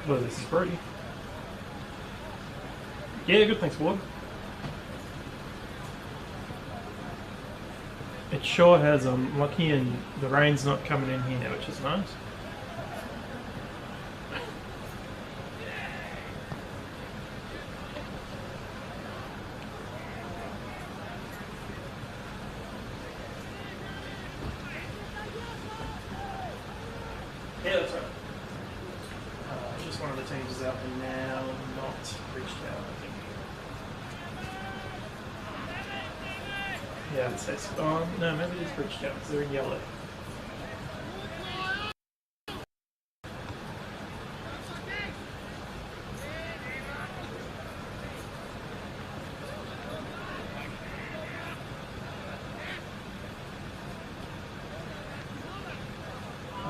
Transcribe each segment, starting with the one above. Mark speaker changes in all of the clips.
Speaker 1: Well, this is Brody. Yeah, good, thanks, Ward. It sure has. I'm lucky and the rain's not coming in here, which is nice. Yeah, that's right. Just one of the teams is out there now, not Bridgetown, I think. Yeah, it says. Oh, no, maybe it is Bridgetown because they're in yellow.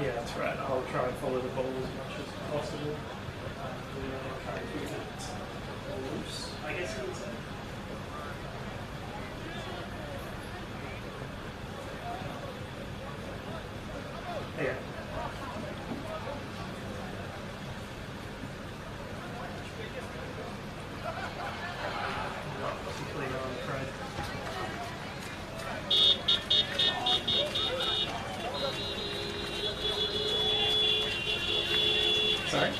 Speaker 1: Yeah, that's right. I'll try and follow the ball as much as possible. Try to keep it loose, I guess you would say. Yeah. Not particularly, I'm afraid. Sorry?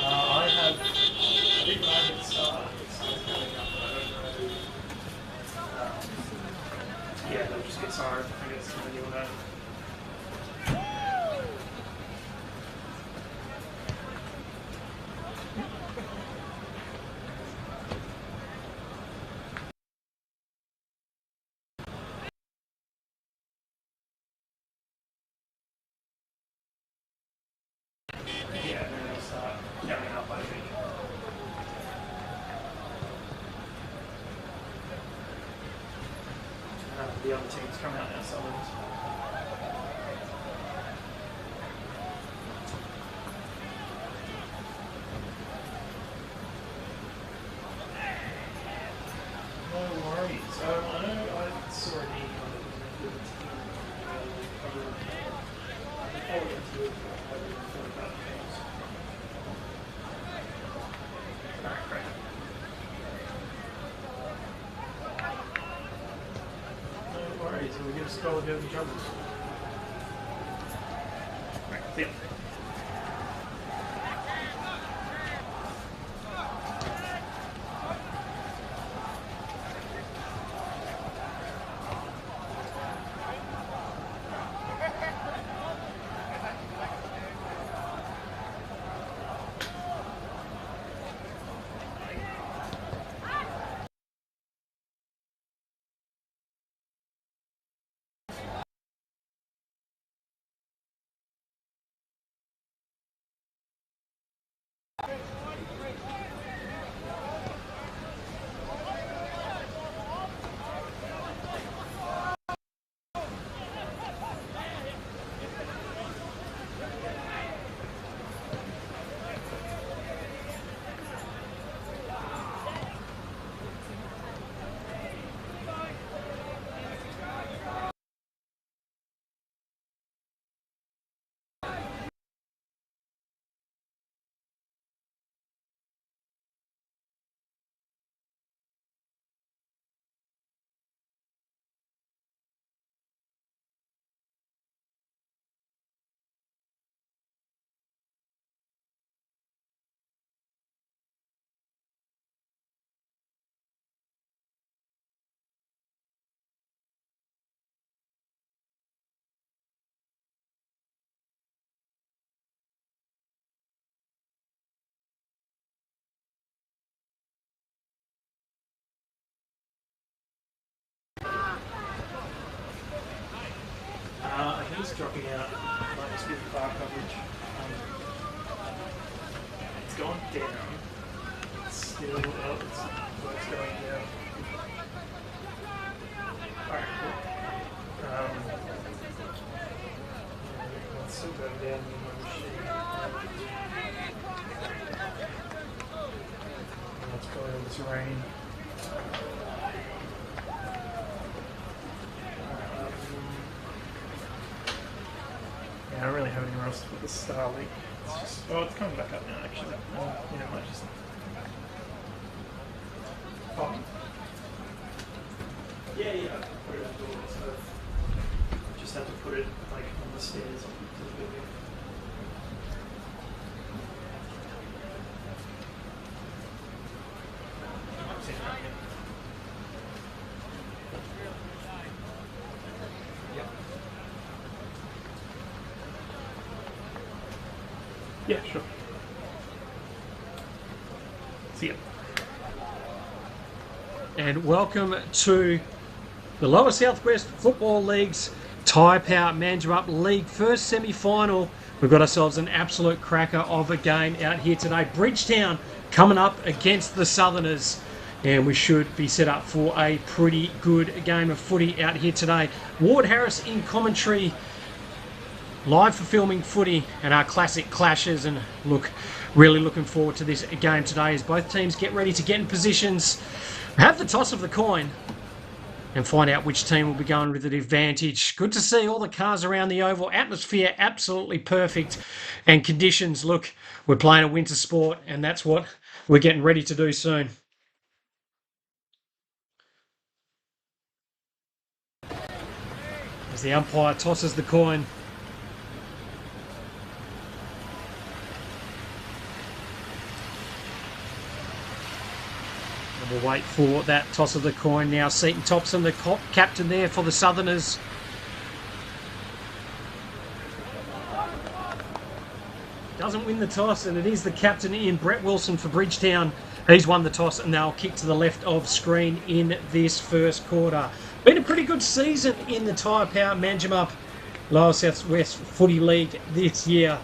Speaker 1: I didn't know it started. It's coming up, but I don't know. Yeah, they'll just get siren, I guess, when you'll know. Yeah, and then they'll start coming up, I think. The other teams come out now, Summons. No worries. I know I saw an email that was a good team. Alright, great. No worries, we'll get a skull if you have any troubles. Right, see ya. I think it's dropping out. Might just be the far coverage. It's gone down. It's still up. It's going down. Alright, cool. It's still going down in my machine. Let's go over this rain. Yeah, I don't really have any somewhere else to put the Star League. It's just, oh, it's coming back up now actually. Yeah, I might just... Oh. Yeah, I put it outdoors, so I just had to put it like on the stairs to the building. Yeah, sure. See ya.
Speaker 2: And welcome to the Lower Southwest Football League's Tyre Power Manjimup League first semi-final. We've got ourselves an absolute cracker of a game out here today. Bridgetown coming up against the Southerners, and we should be set up for a pretty good game of footy out here today. Ward Harris in commentary, live for filming footy and our classic clashes, and look, really looking forward to this game today as both teams get ready to get in positions, have the toss of the coin and find out which team will be going with the advantage. Good to see all the cars around the oval. Atmosphere absolutely perfect, and conditions, look, we're playing a winter sport and that's what we're getting ready to do soon. As the umpire tosses the coin, we'll wait for that toss of the coin now. Seaton Thompson, the captain there for the Southerners. Doesn't win the toss, and it is the captain in Brett Wilson for Bridgetown. He's won the toss, and they'll kick to the left of screen in this first quarter. Been a pretty good season in the Tyre Power Manjimup Lower South West Footy League this year.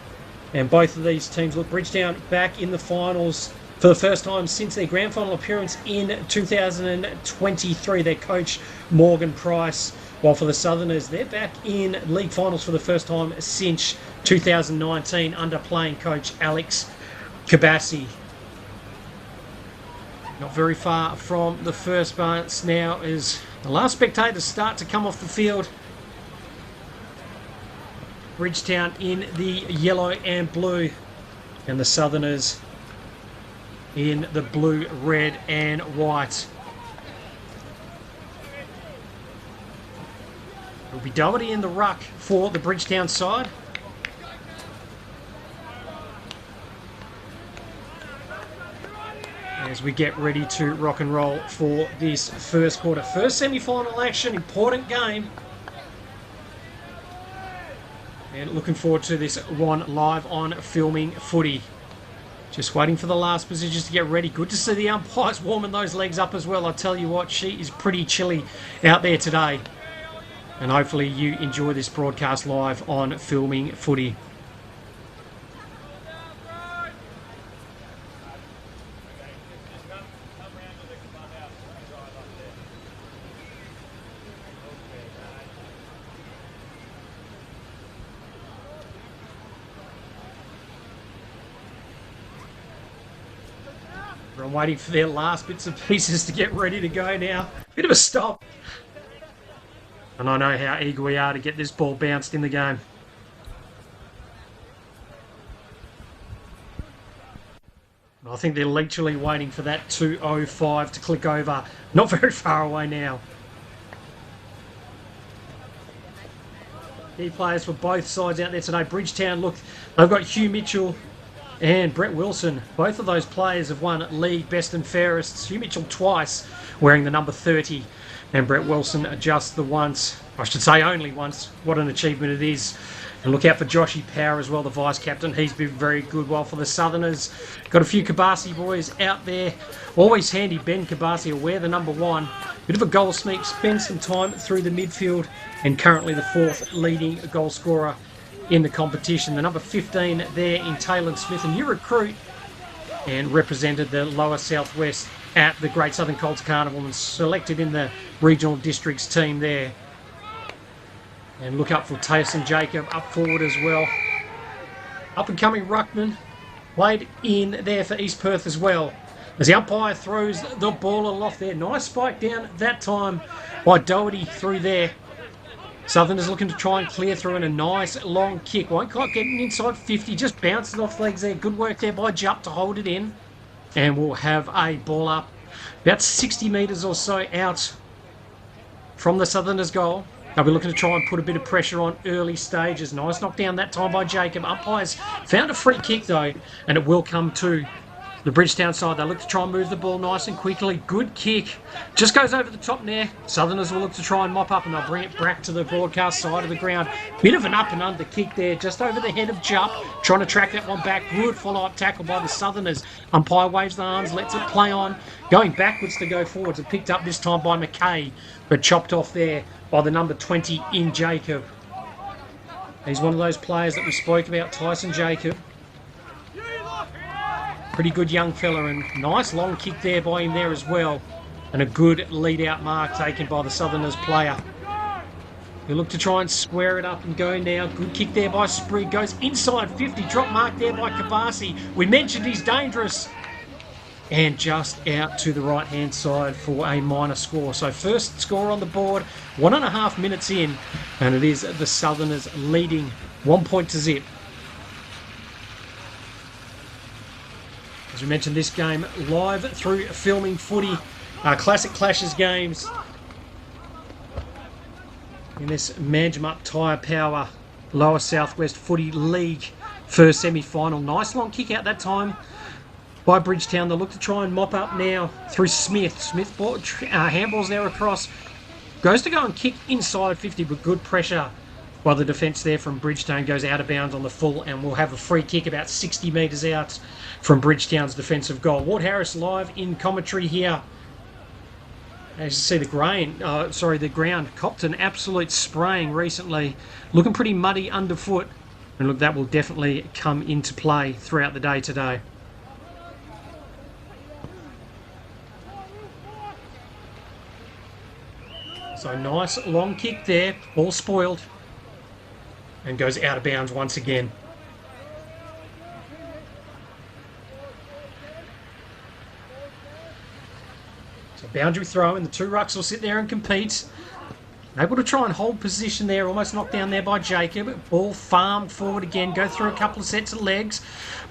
Speaker 2: And both of these teams, look, Bridgetown back in the finals for the first time since their grand final appearance in 2023. Their coach, Morgan Price. While for the Southerners, they're back in league finals for the first time since 2019 under playing coach Alex Kabassi. Not very far from the first bounce now as the last spectators start to come off the field. Bridgetown in the yellow and blue, and the Southerners in the blue, red and white. It'll be Doherty in the ruck for the Bridgetown side. As we get ready to rock and roll for this first quarter. First semi-final action, important game. And looking forward to this one live on filming footy. Just waiting for the last positions to get ready. Good to see the umpires warming those legs up as well. I tell you what, she is pretty chilly out there today. And hopefully you enjoy this broadcast live on filming footy. I'm waiting for their last bits and pieces to get ready to go now. Bit of a stop. And I know how eager we are to get this ball bounced in the game. I think they're literally waiting for that 2:05 to click over. Not very far away now. Key players for both sides out there today. Bridgetown, look, they've got Hugh Mitchell and Brett Wilson. Both of those players have won league best and fairest. Hugh Mitchell twice, wearing the number 30. And Brett Wilson just the once. I should say only once. What an achievement it is. And look out for Joshy Power as well, the vice-captain. He's been very good. While for the Southerners, got a few Kabasi boys out there. Always handy, Ben Kabasi will wear the number 1. Bit of a goal sneak, spends some time through the midfield, and currently the 4th leading goal scorer in the competition. The number 15 there in Taylor Smith, a new recruit, and represented the Lower Southwest at the Great Southern Colts Carnival and selected in the regional districts team there. And look up for Tyson Jacob up forward as well. Up and coming ruckman, played in there for East Perth as well. As the umpire throws the ball aloft there. Nice spike down that time by Doherty through there. Southerners looking to try and clear through in a nice long kick. Won't quite get an inside 50. Just bounces off legs there. Good work there by Jupp to hold it in. And we'll have a ball up about 60 metres or so out from the Southerners' goal. They'll be looking to try and put a bit of pressure on early stages. Nice knockdown that time by Jacob. Umpires found a free kick though, and it will come to the Bridgetown side. They look to try and move the ball nice and quickly. Good kick. Just goes over the top there. Southerners will look to try and mop up, and they'll bring it back to the broadcast side of the ground. Bit of an up and under kick there, just over the head of Jupp. Trying to track that one back. Good follow-up tackle by the Southerners. Umpire waves the arms, lets it play on. Going backwards to go forwards. And picked up this time by McKay, but chopped off there by the number 20 in Jacob. He's one of those players that we spoke about, Tyson Jacob. Pretty good young fella, and nice long kick there by him there as well. And a good lead-out mark taken by the Southerners player. We look to try and square it up and go now. Good kick there by Sprigg. Goes inside 50. Drop mark there by Kabasi. We mentioned he's dangerous. And just out to the right-hand side for a minor score. So first score on the board, 1.5 minutes in. And it is the Southerners leading 1 point to zip. As we mentioned, this game live through Filming Footy, Classic Clashes games in this Manjimup Tyre Power Lower Southwest Footy League first semi-final. Nice long kick out that time by Bridgetown. They look to try and mop up now through Smith. Smith handballs there across. Goes to go and kick inside 50, but good pressure by the defence there from Bridgetown. Goes out of bounds on the full, and we'll have a free kick about 60 metres out from Bridgetown's defensive goal. Ward Harris live in commentary here. As you see, the ground copped an absolute spraying recently. Looking pretty muddy underfoot. And look, that will definitely come into play throughout the day today. So nice long kick there. Ball spoiled. And goes out of bounds once again. So boundary throw, and the two rucks will sit there and compete. Able to try and hold position there, almost knocked down there by Jacob. Ball farmed forward again, go through a couple of sets of legs.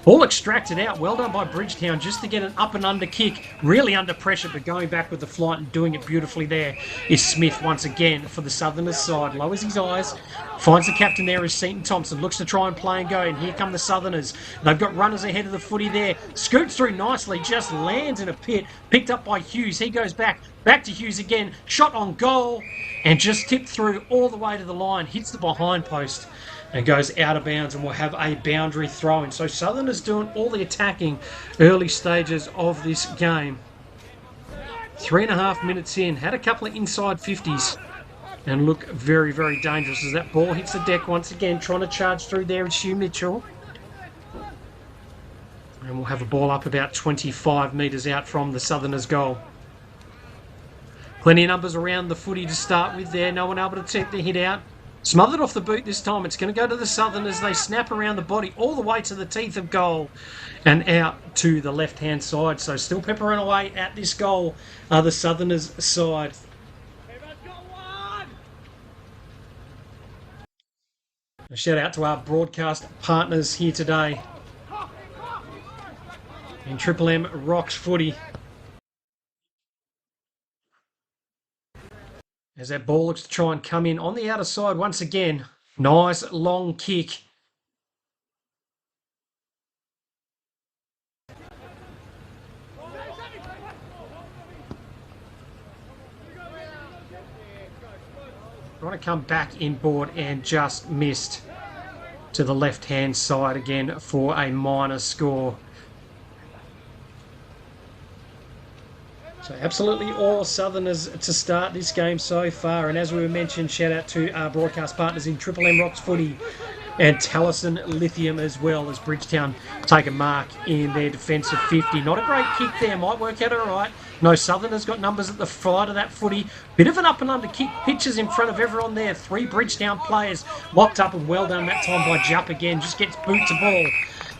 Speaker 2: Ball extracted out, well done by Bridgetown just to get an up and under kick. Really under pressure, but going back with the flight and doing it beautifully there is Smith once again for the Southerners side. Lowers his eyes, finds the captain there is Seaton Thompson. Looks to try and play and go, and here come the Southerners. They've got runners ahead of the footy there. Scoots through nicely, just lands in a pit. Picked up by Hughes, he goes back to Hughes again. Shot on goal. And just tipped through all the way to the line, hits the behind post and goes out of bounds, and we'll have a boundary throw-in. So Southerners doing all the attacking early stages of this game. 3.5 minutes in, had a couple of inside 50s and look very, very dangerous as that ball hits the deck once again. Trying to charge through there is Hugh Mitchell. And we'll have a ball up about 25 metres out from the Southerners' goal. Plenty of numbers around the footy to start with there. No one able to take the hit out. Smothered off the boot this time. It's going to go to the Southerners. They snap around the body all the way to the teeth of goal and out to the left-hand side. So still peppering away at this goal, the Southerners' side. A shout out to our broadcast partners here today in Triple M Rocks Footy. As that ball looks to try and come in on the outer side once again. Nice long kick. Trying to come back inboard and just missed to the left-hand side again for a minor score. So absolutely all Southerners to start this game so far. And as we mentioned, shout out to our broadcast partners in Triple M Rocks Footy and Taliesin Lithium as well, as Bridgetown take a mark in their defensive 50. Not a great kick there, might work out all right. No, Southerners got numbers at the side of that footy. Bit of an up and under kick, pitches in front of everyone there. 3 Bridgetown players locked up, and well done that time by Jupp again. Just gets boot to ball.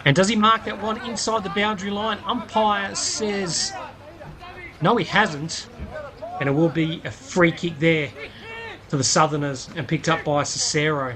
Speaker 2: And does he mark that one inside the boundary line? Umpire says no, he hasn't, and it will be a free kick there to the Southerners and picked up by Cicero.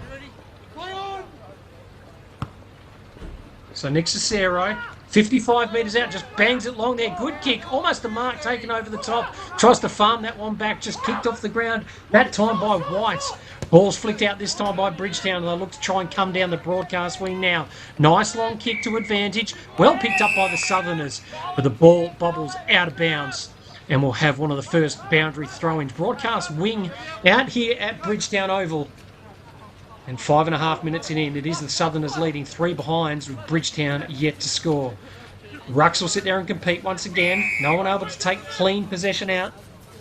Speaker 2: So Nick Cicero, 55 metres out, just bangs it long there. Good kick, almost a mark taken over the top. Tries to farm that one back, just kicked off the ground. That time by White. Ball's flicked out this time by Bridgetown, and they look to try and come down the broadcast wing now. Nice long kick to advantage. Well picked up by the Southerners, but the ball bobbles out of bounds. And we'll have one of the first boundary throw-ins. Broadcast wing out here at Bridgetown Oval. And 5.5 minutes in, it is the Southerners leading 3 behinds with Bridgetown yet to score. Rucks will sit there and compete once again. No one able to take clean possession out.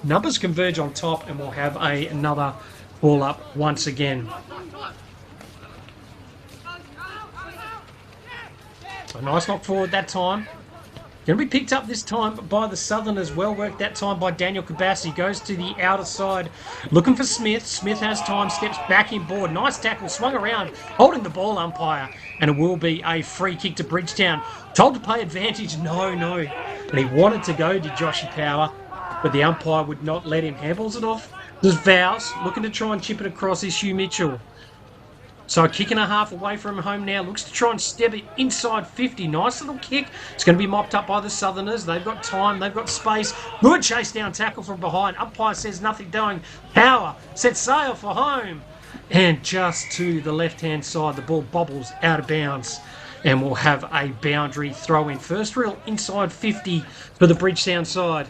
Speaker 2: Numbers converge on top, and we'll have another ball up once again. So nice knock forward that time. Going to be picked up this time by the Southerners. Well worked that time by Daniel Kabassi. Goes to the outer side. Looking for Smith. Smith has time. Steps back in board. Nice tackle. Swung around. Holding the ball, umpire. And it will be a free kick to Bridgetown. Told to play advantage. No. And he wanted to go to Joshy Power. But the umpire would not let him. Handballs it off. There's Vows. Looking to try and chip it across is Hugh Mitchell. So a kick and a half away from home now. Looks to try and step it inside 50. Nice little kick. It's going to be mopped up by the Southerners. They've got time. They've got space. Good chase down tackle from behind. Umpire says nothing doing. Power sets sail for home. And just to the left-hand side, the ball bobbles out of bounds. And we'll have a boundary throw-in. First real inside 50 for the Bridgetown side.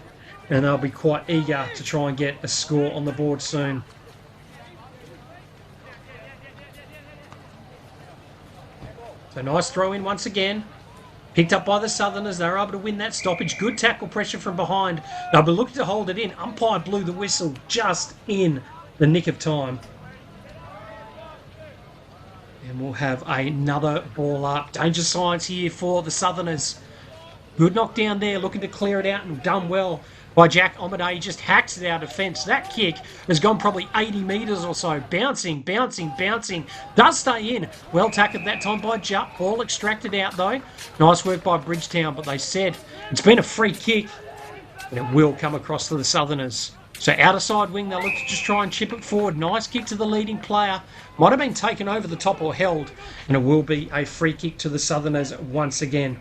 Speaker 2: And they'll be quite eager to try and get a score on the board soon. So nice throw in once again. Picked up by the Southerners. They were able to win that stoppage. Good tackle pressure from behind. They'll be looking to hold it in. Umpire blew the whistle just in the nick of time. And we'll have another ball up. Danger signs here for the Southerners. Good knockdown there. Looking to clear it out and done well by Jack Omade. He just hacks it out of fence. That kick has gone probably 80 metres or so. Bouncing. Does stay in. Well tackled that time by Jupp. Ball extracted out though. Nice work by Bridgetown, but they said it's been a free kick and it will come across to the Southerners. So outer side wing, they'll look to just try and chip it forward. Nice kick to the leading player. Might have been taken over the top or held, and it will be a free kick to the Southerners once again.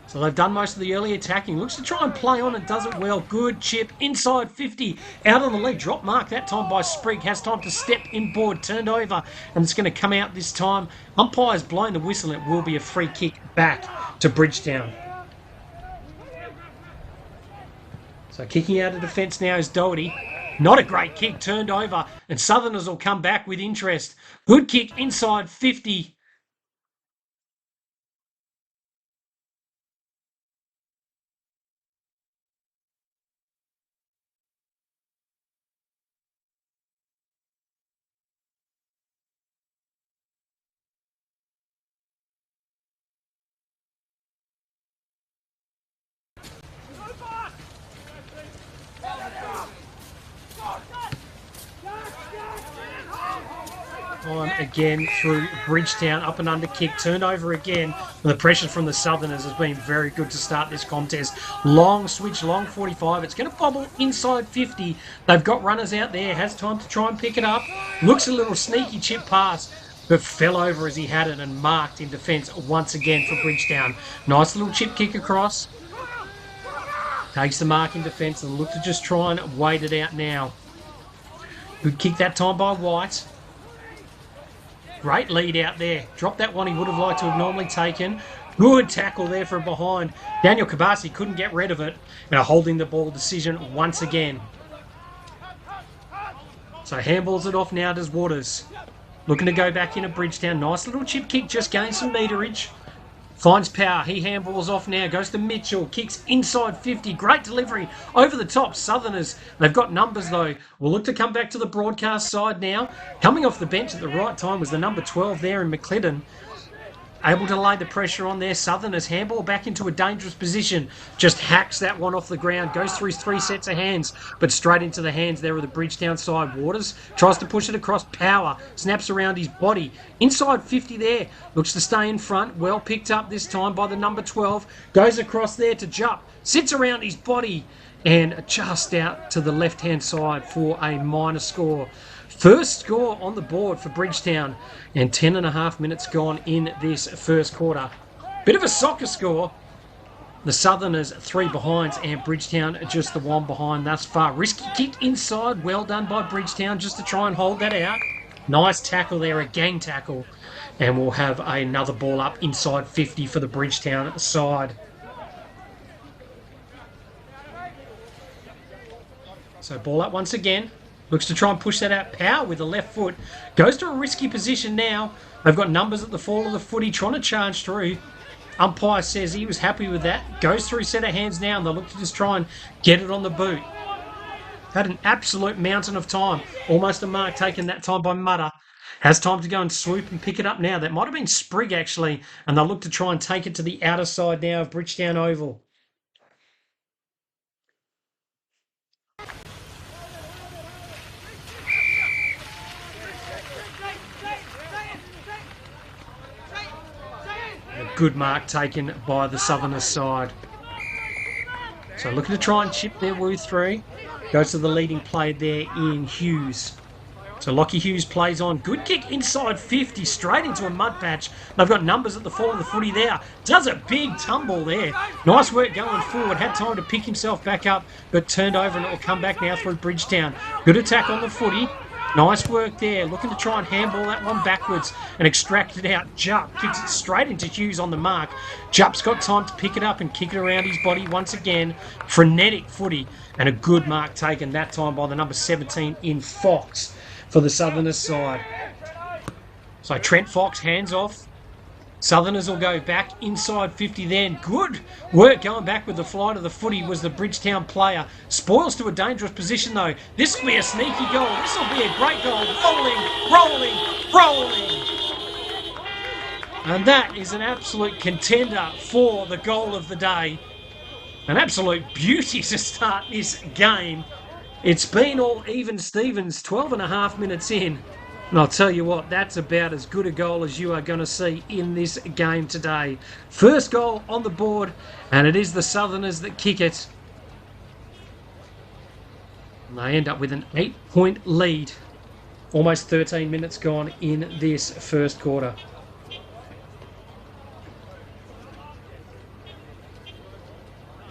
Speaker 2: So they've done most of the early attacking. Looks to try and play on and does it well. Good chip inside 50. Out on the leg. Drop mark that time by Sprigg. Has time to step inboard. Turned over. And it's going to come out this time. Umpire's blown the whistle. And it will be a free kick back to Bridgetown. So kicking out of defence now is Doherty. Not a great kick. Turned over. And Southerners will come back with interest. Good kick inside 50. On again through Bridgetown, up and under kick, turned over again. And the pressure from the Southerners has been very good to start this contest. Long switch, long 45. It's going to bobble inside 50. They've got runners out there. Has time to try and pick it up. Looks a little sneaky chip pass, but fell over as he had it and marked in defence once again for Bridgetown. Nice little chip kick across. Takes the mark in defence and look to just try and wait it out now. Good kick that time by White. Great lead out there. Dropped that one he would have liked to have normally taken. Good tackle there from behind. Daniel Kabasi couldn't get rid of it. And a holding the ball decision once again. So handballs it off now, does Waters. Looking to go back into Bridgetown. Nice little chip kick, just gained some meterage. Finds Power. He handballs off now. Goes to Mitchell. Kicks inside 50. Great delivery over the top. Southerners, they've got numbers though. We'll look to come back to the broadcast side now. Coming off the bench at the right time was the number 12 there in McClellan. Able to lay the pressure on there. Southerners handball back into a dangerous position. Just hacks that one off the ground. Goes through 3 sets of hands, but straight into the hands there of the Bridgetown side. Waters tries to push it across. Power snaps around his body. Inside 50 there. Looks to stay in front. Well picked up this time by the number 12. Goes across there to Jupp. Sits around his body. and just out to the left-hand side for a minor score. First score on the board for Bridgetown, and 10.5 minutes gone in this first quarter. Bit of a soccer score. The Southerners 3 behinds, and Bridgetown just the 1 behind thus far. Risky kick inside, well done by Bridgetown just to try and hold that out. Nice tackle there, a gang tackle. And we'll have another ball up inside 50 for the Bridgetown side. So ball up once again. Looks to try and push that out. Power with the left foot. Goes to a risky position now. They've got numbers at the fall of the footy trying to charge through. Umpire says he was happy with that. Goes through set of hands now, and they'll look to just try and get it on the boot. Had an absolute mountain of time. Almost a mark taken that time by Mutter. Has time to go and swoop and pick it up now. That might have been Sprigg, actually. And they'll look to try and take it to the outer side now of Bridgetown Oval. A good mark taken by the Southerners side. So looking to try and chip their way through. Goes to the leading player there in Hughes. So Lockie Hughes plays on. Good kick inside 50, straight into a mud patch. They've got numbers at the fall of the footy there. Does a big tumble there. Nice work going forward. Had time to pick himself back up, but turned over, and it will come back now through Bridgetown. Good attack on the footy. Nice work there. Looking to try and handball that one backwards and extract it out. Jupp kicks it straight into Hughes on the mark. Jupp's got time to pick it up and kick it around his body once again. Frenetic footy, and a good mark taken that time by the number 17 in Fox for the Southerners side. So Trent Fox hands off. Southerners will go back inside 50 then. Good work going back with the fly to the footy was the Bridgetown player. Spoils to a dangerous position though. This will be a sneaky goal. This will be a great goal. Rolling. And that is an absolute contender for the goal of the day. An absolute beauty to start this game. It's been all even Stevens, 12.5 minutes in. And I'll tell you what, that's about as good a goal as you are going to see in this game today. First goal on the board, and it is the Southerners that kick it. And they end up with an 8-point lead. Almost 13 minutes gone in this first quarter.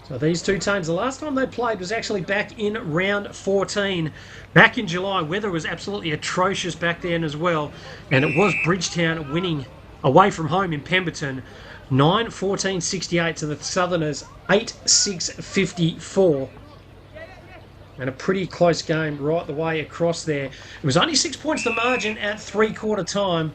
Speaker 2: So these two teams, the last time they played was actually back in round 14. Back in July, weather was absolutely atrocious back then as well. And it was Bridgetown winning away from home in Pemberton. 9-14-68 to the Southerners, 8-6-54. And a pretty close game right the way across there. It was only 6 points the margin at three-quarter time.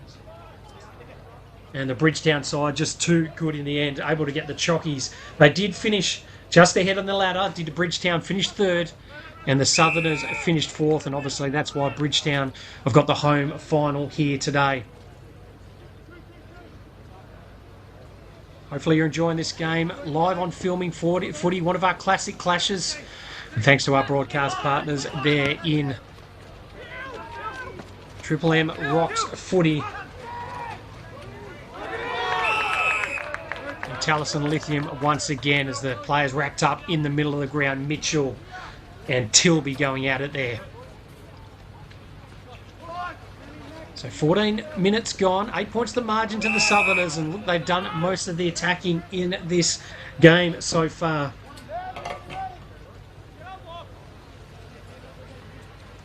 Speaker 2: And the Bridgetown side just too good in the end, able to get the chockies. They did finish just ahead on the ladder. Did Bridgetown finish third, and the Southerners finished fourth, and obviously that's why Bridgetown have got the home final here today. Hopefully you're enjoying this game live on Filming Footy, one of our classic clashes. And thanks to our broadcast partners there in Triple M Rocks Footy. Taliesin Lithium once again as the players racked up in the middle of the ground. Mitchell and Tilby going at it there. So 14 minutes gone, 8 points the margin to the Southerners, and look, they've done most of the attacking in this game so far.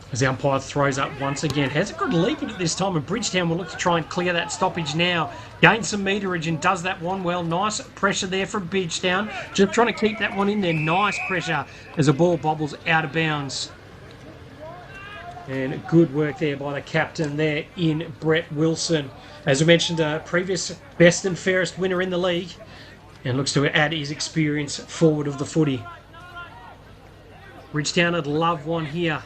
Speaker 2: As the umpire throws up once again. Has a good leap at this time, and Bridgetown will look to try and clear that stoppage now. Gains some meterage and does that one well. Nice pressure there from Bridgetown. Just trying to keep that one in there. Nice pressure as the ball bobbles out of bounds. And good work there by the captain there in Brett Wilson. As we mentioned, a previous best and fairest winner in the league. And looks to add his experience forward of the footy. Bridgetown would love one here.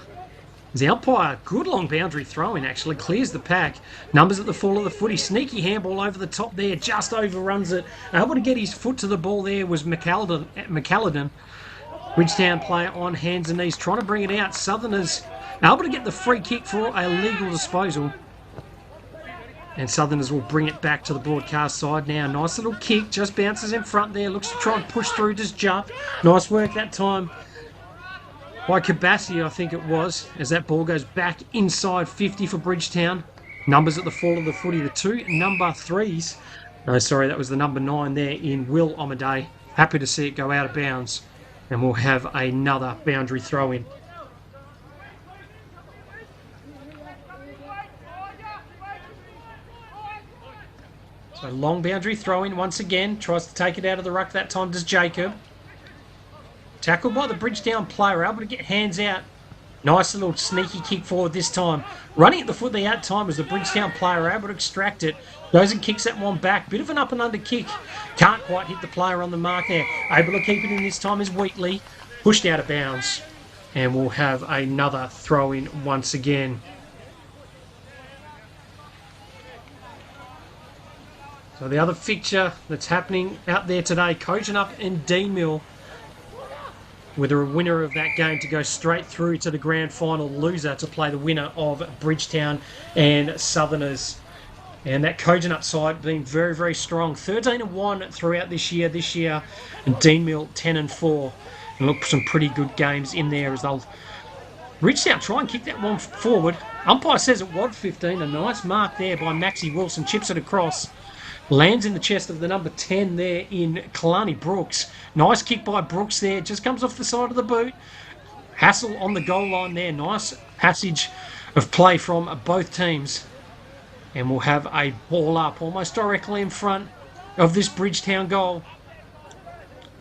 Speaker 2: The umpire, good long boundary throw-in actually, clears the pack. Numbers at the fall of the footy. Sneaky handball over the top there, just overruns it. Able to get his foot to the ball there was McCalladon. Bridgetown player on hands and knees, trying to bring it out. Southerners able to get the free kick for a legal disposal. And Southerners will bring it back to the broadcast side now. Nice little kick, just bounces in front there. Looks to try and push through, just jump. Nice work that time by Kabassi, I think it was, as that ball goes back inside 50 for Bridgetown. Numbers at the fall of the footy, the two number threes. No, sorry, that was the number 9 there in Will Omaday. Happy to see it go out of bounds. And we'll have another boundary throw in. So long boundary throw in once again. Tries to take it out of the ruck. That time does Jacob. Tackled by the Bridgetown player. Able to get hands out. Nice little sneaky kick forward this time. Running at the foot of the out time was the Bridgetown player. Able to extract it. Goes and kicks that one back. Bit of an up and under kick. Can't quite hit the player on the mark there. Able to keep it in this time is Wheatley. Pushed out of bounds. And we'll have another throw in once again. So the other fixture that's happening out there today, Kojonup and Deanmill, with a winner of that game to go straight through to the grand final, loser to play the winner of Bridgetown and Southerners. And that Kojonup side being very, very strong. 13-1 throughout this year. And Deanmill 10-4. And look, some pretty good games in there as they'll reach out, try and kick that one forward. Umpire says it was 15. A nice mark there by Maxie Wilson. Chips it across. Lands in the chest of the number 10 there in Kalani Brooks. Nice kick by Brooks there. Just comes off the side of the boot. Hassel on the goal line there. Nice passage of play from both teams. And we'll have a ball up almost directly in front of this Bridgetown goal.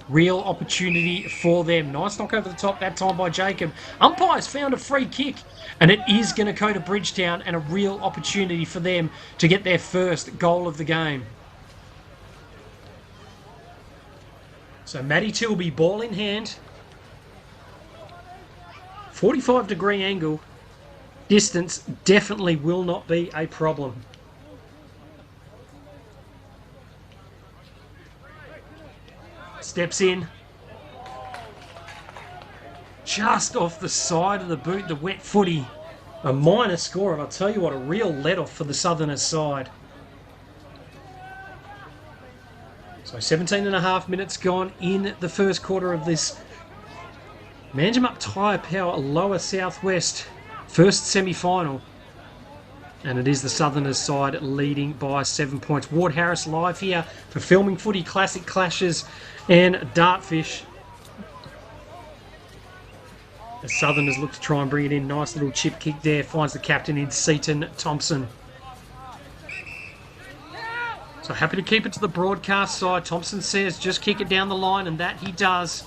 Speaker 2: Real opportunity for them. Nice knock over the top that time by Jacob. Umpires found a free kick. And it is going to go to Bridgetown and a real opportunity for them to get their first goal of the game. So Matty Tilby, ball in hand. 45-degree angle. Distance definitely will not be a problem. Steps in. Just off the side of the boot, the wet footy. A minor score, and I'll tell you what, a real let-off for the Southerners side. So 17.5 minutes gone in the first quarter of this Manjimup Tyre Power Lower Southwest first semi-final. And it is the Southerners side leading by 7 points. Ward Harris live here for Filming Footy Classic Clashes and Dartfish. The Southerners look to try and bring it in. Nice little chip kick there. Finds the captain in Seaton Thompson. So happy to keep it to the broadcast side. Thompson says just kick it down the line, and that he does.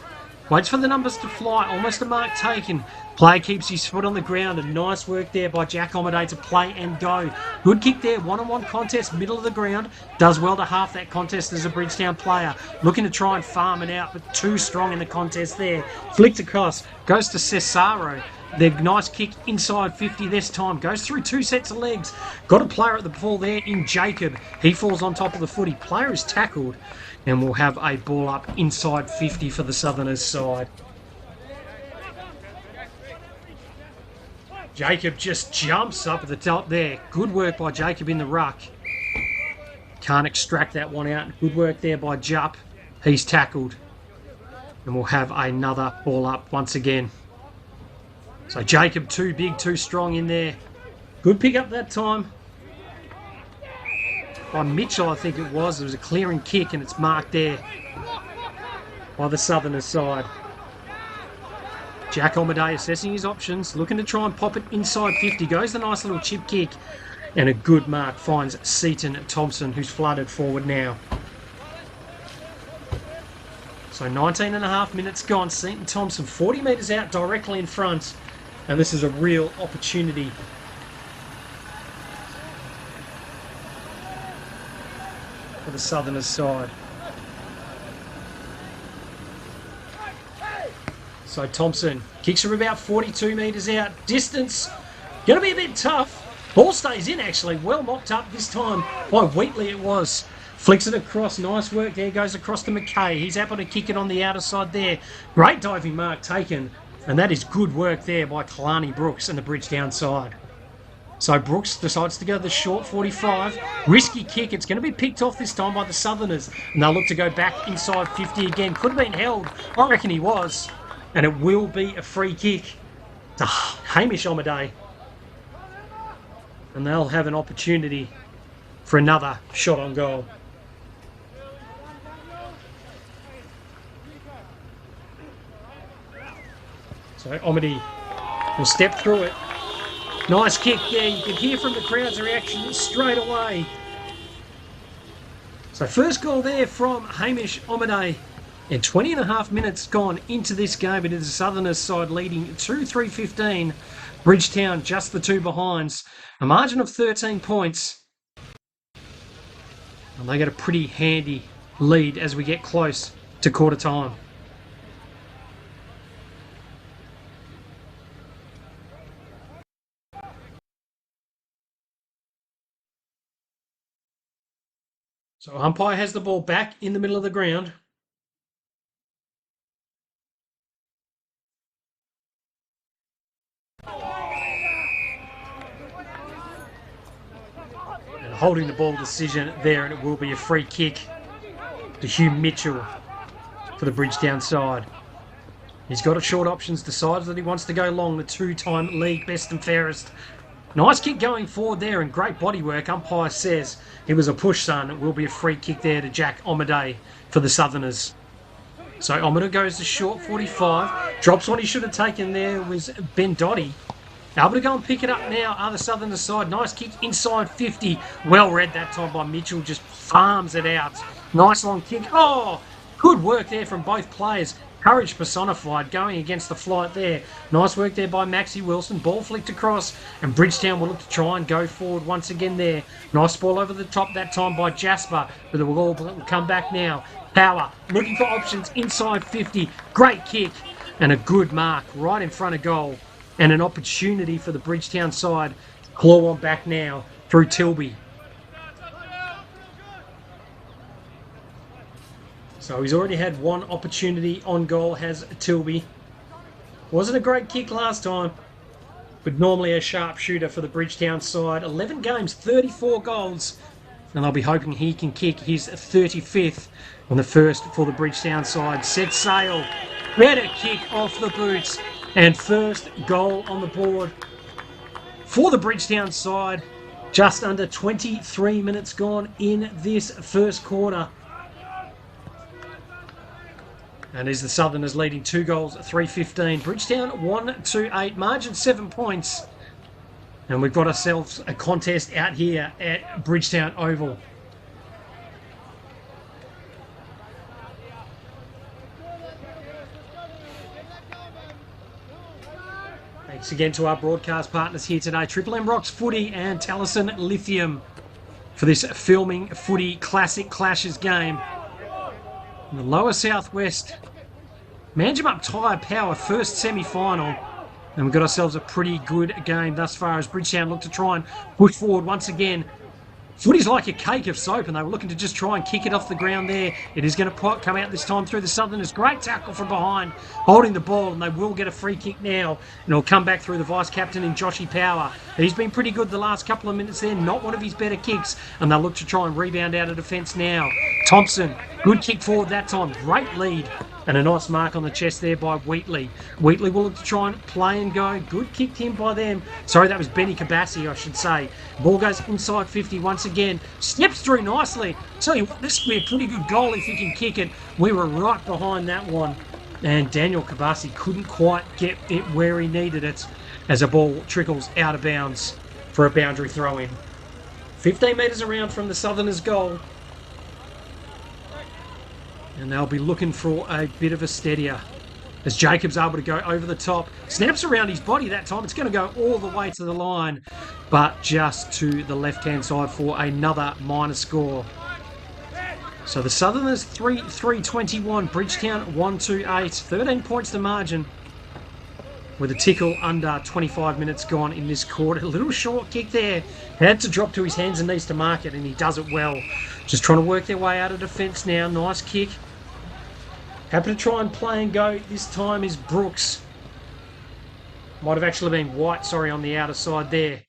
Speaker 2: Waits for the numbers to fly. Almost a mark taken. Player keeps his foot on the ground, and nice work there by Jack Omaday to play and go. Good kick there. One-on-one contest, middle of the ground. Does well to half that contest as a Bridgetown player. Looking to try and farm it out, but too strong in the contest there. Flicked across. Goes to Cesaro. The nice kick inside 50 this time. Goes through two sets of legs. Got a player at the ball there in Jacob. He falls on top of the footy. Player is tackled. And we'll have a ball up inside 50 for the Southerners side. Jacob just jumps up at the top there. Good work by Jacob in the ruck. Can't extract that one out. Good work there by Jupp. He's tackled. And we'll have another ball up once again. So Jacob too big, too strong in there. Good pick up that time. By Mitchell, I think it was. It was a clearing kick, and it's marked there by the Southerners side. Jack Omaday assessing his options, looking to try and pop it inside 50. Goes the nice little chip kick, and a good mark finds Seaton Thompson, who's flooded forward now. So 19.5 minutes gone. Seaton Thompson 40 metres out directly in front, and this is a real opportunity for the Southerners side. So Thompson kicks from about 42 metres out. Distance going to be a bit tough. Ball stays in actually. Well mopped up this time by Wheatley it was. Flicks it across. Nice work there. Goes across to McKay. He's able to kick it on the outer side there. Great diving mark taken. And that is good work there by Kalani Brooks and the Bridgetown side. So Brooks decides to go the short 45. Risky kick. It's going to be picked off this time by the Southerners. And they'll look to go back inside 50 again. Could have been held. I reckon he was. And it will be a free kick to Hamish Omaday. And they'll have an opportunity for another shot on goal. So Omaday will step through it. Nice kick there. You can hear from the crowd's reaction straight away. So first goal there from Hamish Omaday. And 20 and a half minutes gone into this game. It is the Southerners side leading 2-3-15. Bridgetown just the two behinds. A margin of 13 points. And they get a pretty handy lead as we get close to quarter time. So umpire has the ball back in the middle of the ground. And holding the ball decision there, and it will be a free kick to Hugh Mitchell for the Bridgetown side. He's got a short options, decides that he wants to go long, the two-time league best and fairest. Nice kick going forward there and great body work. Umpire says it was a push, son. It will be a free kick there to Jack Omaday for the Southerners. So Omaday goes to short 45. Drops what he should have taken there was Ben Dotty. Able to go and pick it up now, other Southerners side. Nice kick inside 50. Well read that time by Mitchell. Just farms it out. Nice long kick. Oh, good work there from both players. Courage personified, going against the flight there. Nice work there by Maxie Wilson. Ball flicked across, and Bridgetown will look to try and go forward once again there. Nice ball over the top that time by Jasper, but the ball will come back now. Power, looking for options inside 50. Great kick, and a good mark right in front of goal. And an opportunity for the Bridgetown side to claw on back now through Tilby. So he's already had one opportunity on goal, has Tilby. Wasn't a great kick last time, but normally a sharpshooter for the Bridgetown side. 11 games, 34 goals, and they'll be hoping he can kick his 35th on the first for the Bridgetown side. Set sail, better kick off the boots, and first goal on the board for the Bridgetown side. Just under 23 minutes gone in this first quarter. And is the Southerners leading 2 goals, 3-15. Bridgetown 1-8, margin 7 points. And we've got ourselves a contest out here at Bridgetown Oval. Thanks again to our broadcast partners here today, Triple M Rocks Footy and Taliesin Lithium, for this filming footy classic clashes game. In the lower southwest, Manjimup Tyre Power first semi-final. And we've got ourselves a pretty good game thus far as Bridgetown look to try and push forward once again. Footy's like a cake of soap, and they were looking to just try and kick it off the ground there. It is going to come out this time through the Southerners. Great tackle from behind, holding the ball, and they will get a free kick now. And it'll come back through the vice-captain in Joshy Power. He's been pretty good the last couple of minutes there, not one of his better kicks, and they'll look to try and rebound out of defence now. Thompson, good kick forward that time, great lead. And a nice mark on the chest there by Wheatley. Wheatley will look to try and play and go. Good kicked in by them. Sorry, that was Benny Kabassi, I should say. Ball goes inside 50 once again. Steps through nicely. Tell you what, this will be a pretty good goal if he can kick it. We were right behind that one. And Daniel Kabassi couldn't quite get it where he needed it as a ball trickles out of bounds for a boundary throw-in. 15 metres around from the Southerners' goal. And they'll be looking for a bit of a steadier as Jacob's able to go over the top. Snaps around his body that time. It's going to go all the way to the line, but just to the left-hand side for another minor score. So the Southerners 3-3-21, Bridgetown 1-8, 13 points to margin with a tickle under 25 minutes gone in this quarter. A little short kick there. Had to drop to his hands and knees to mark it, and he does it well. Just trying to work their way out of defence now. Nice kick. Happy to try and play and go. This time is Brooks. Might have actually been White, sorry, on the outer side there.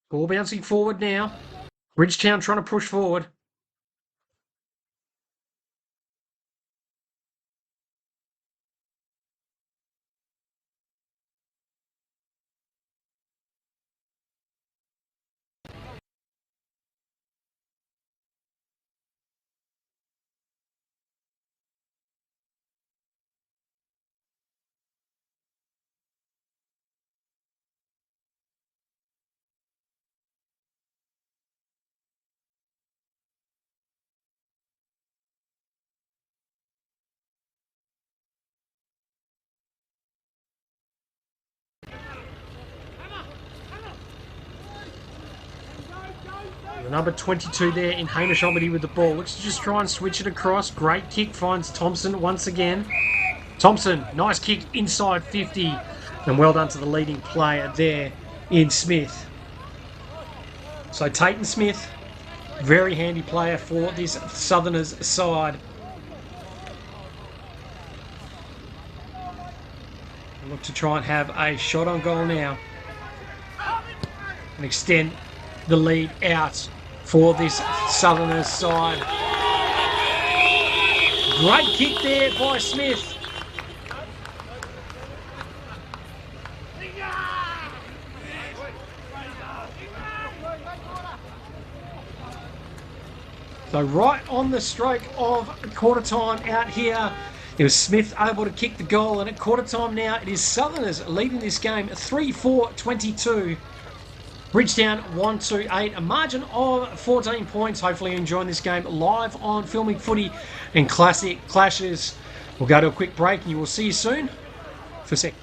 Speaker 2: Ball bouncing forward now. Bridgetown trying to push forward. The number 22 there in Hamish Omedy with the ball. Looks to just try and switch it across. Great kick, finds Thompson once again. Thompson, nice kick inside 50. And well done to the leading player there in Smith. So Tate and Smith, very handy player for this Southerners side. Look to try and have a shot on goal now. And extend the lead out for this Southerners side. Great kick there by Smith. So right on the stroke of quarter time out here, it was Smith able to kick the goal, and at quarter time now it is Southerners leading this game 3-4-22. Bridgetown 1-2-8, a margin of 14 points. Hopefully you're enjoying this game live on Filming Footy and Classic Clashes. We'll go to a quick break and you will see you soon for a sec.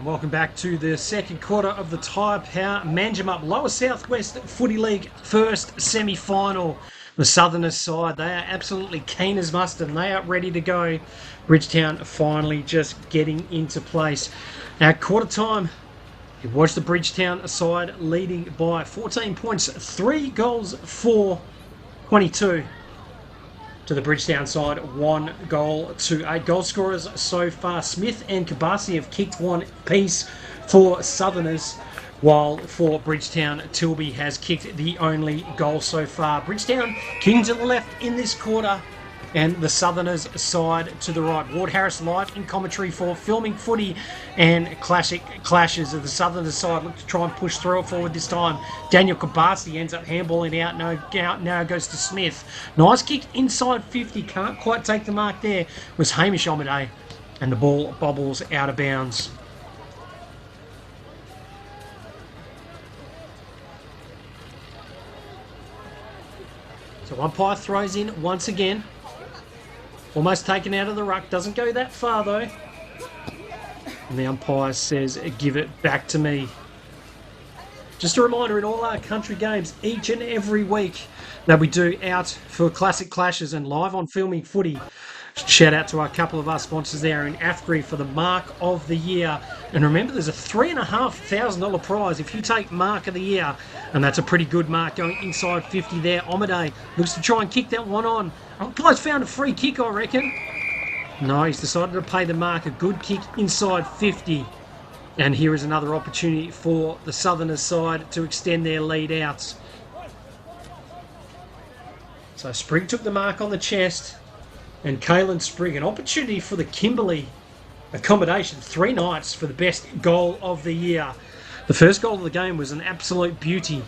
Speaker 2: And welcome back to the second quarter of the Tyre Power Manjimup Lower Southwest Footy League first semi-final. The Southerners side, they are absolutely keen as mustard and they are ready to go. Bridgetown finally just getting into place. At quarter time, it was the Bridgetown side leading by 14 points, 3 goals for 22. To the Bridgetown side, 1 goal to 8 goal scorers so far. Smith and Kabasi have kicked one piece for Southerners, while for Bridgetown, Tilby has kicked the only goal so far. Bridgetown kicking to the left in this quarter, and the Southerners side to the right. Ward Harris live in commentary for Filming Footy and Classic Clashes of the Southerners side. Look to try and push through it forward this time. Daniel Kabasi ends up handballing out. Now goes to Smith. Nice kick inside 50. Can't quite take the mark there. It was Hamish Omade. And the ball bobbles out of bounds. So umpire throws in once again. Almost taken out of the ruck. Doesn't go that far though. And the umpire says, give it back to me. Just a reminder, in all our country games, each and every week that we do out for Classic Clashes and live on Filming Footy. Shout out to a couple of our sponsors there in AFGRI for the Mark of the Year. And remember, there's a $3,500 prize if you take Mark of the Year. And that's a pretty good mark going inside 50 there. Omade looks to try and kick that one on. Umpire's found a free kick, I reckon. No, he's decided to pay the mark. A good kick inside 50. And here is another opportunity for the Southerners side to extend their lead out. So Sprigg took the mark on the chest. And Caelan Sprigg, an opportunity for the Kimberley accommodation. 3 nights for the best goal of the year. The first goal of the game was an absolute beauty.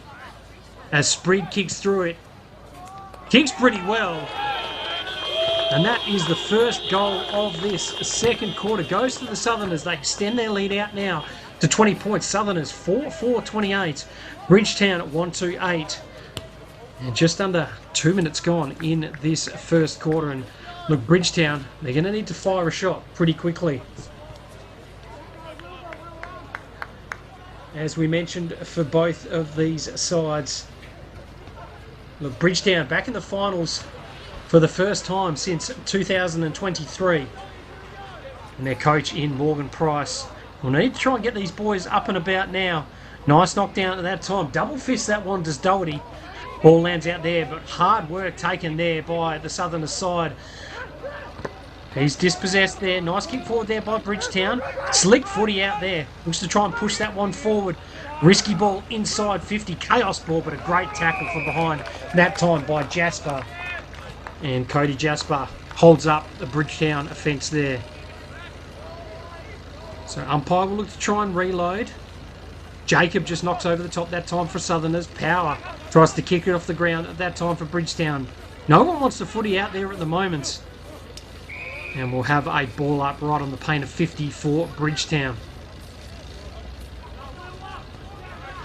Speaker 2: As Sprigg kicks through it. Kicks pretty well. And that is the first goal of this second quarter. Goes to the Southerners. They extend their lead out now to 20 points. Southerners 4-4-28. Bridgetown 1-2-8. And just under 2 minutes gone in this first quarter. And look, Bridgetown, they're going to need to fire a shot pretty quickly. As we mentioned for both of these sides. Look, Bridgetown back in the finals for the first time since 2023. And their coach in Morgan Price will need to try and get these boys up and about now. Nice knockdown at that time. Double fist that one, does Doherty. Ball lands out there, but hard work taken there by the Southerners side. He's dispossessed there. Nice kick forward there by Bridgetown. Slick footy out there. Looks to try and push that one forward. Risky ball inside 50. Chaos ball, but a great tackle from behind. That time by Jasper. And Cody Jasper holds up the Bridgetown offence there. So umpire will look to try and reload. Jacob just knocks over the top that time for Southerners. Power tries to kick it off the ground at that time for Bridgetown. No one wants the footy out there at the moment. And we'll have a ball up right on the paint of 50 for Bridgetown.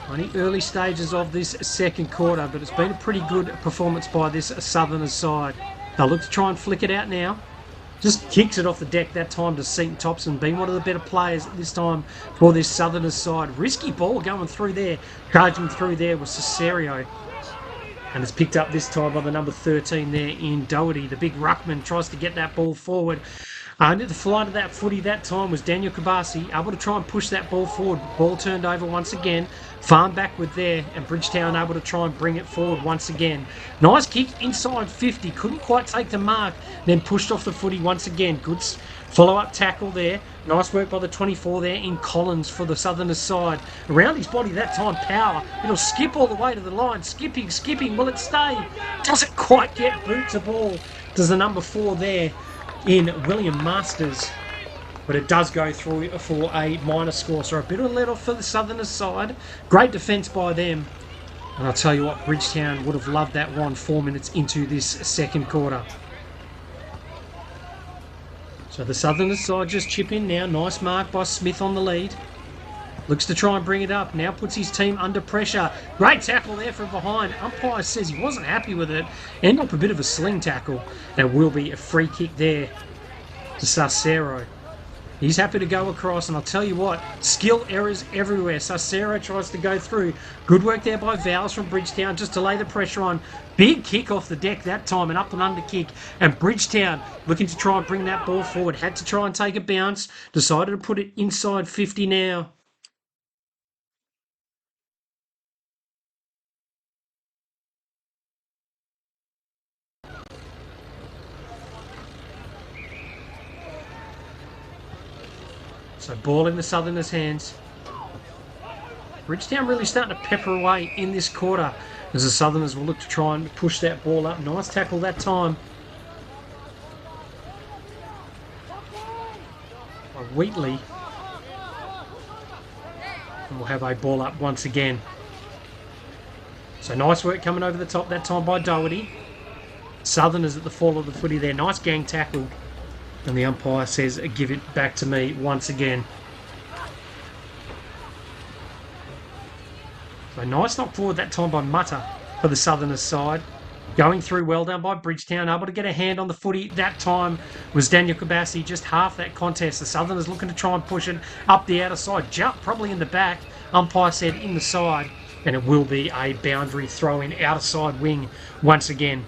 Speaker 2: Only early stages of this second quarter, but it's been a pretty good performance by this Southerners side. They'll look to try and flick it out now. Just kicks it off the deck that time to Seaton Thompson, being one of the better players at this time for this Southerners side. Risky ball going through there. Charging through there was Cesario. And it's picked up this time by the number 13 there in Doherty. The big ruckman tries to get that ball forward. The flight of that footy that time was Daniel Kabasi, able to try and push that ball forward. Ball turned over once again. Farm backward there, and Bridgetown able to try and bring it forward once again. Nice kick inside 50. Couldn't quite take the mark. Then pushed off the footy once again. Good follow-up tackle there. Nice work by the 24 there in Collins for the Southerners side. Around his body that time, Power. It'll skip all the way to the line. Skipping. Will it stay? Doesn't quite get boot to ball. Does the number 4 there in William Masters. But it does go through for a minor score. So a bit of a let-off for the Southerners side. Great defence by them. And I'll tell you what, Bridgetown would have loved that one 4 minutes into this second quarter. So the Southerners side just chip in now. Nice mark by Smith on the lead. Looks to try and bring it up. Now puts his team under pressure. Great tackle there from behind. Umpire says he wasn't happy with it. End up a bit of a sling tackle. There will be a free kick there to Sarcero. He's happy to go across, and I'll tell you what, skill errors everywhere. Sarcero tries to go through. Good work there by Vowles from Bridgetown just to lay the pressure on. Big kick off the deck that time, an up and under kick. And Bridgetown looking to try and bring that ball forward. Had to try and take a bounce. Decided to put it inside 50 now. So ball in the Southerners' hands. Bridgetown really starting to pepper away in this quarter as the Southerners will look to try and push that ball up. Nice tackle that time by Wheatley. And we'll have a ball up once again. So nice work coming over the top that time by Doherty. Southerners at the fall of the footy there. Nice gang tackle. And the umpire says, give it back to me once again. So nice knock forward that time by Mutter for the Southerners side. Going through well done by Bridgetown. Able to get a hand on the footy. That time was Daniel Kabassi. Just half that contest. The Southerners looking to try and push it up the outer side. Jump probably in the back. Umpire said in the side. And it will be a boundary throw in outer side wing once again.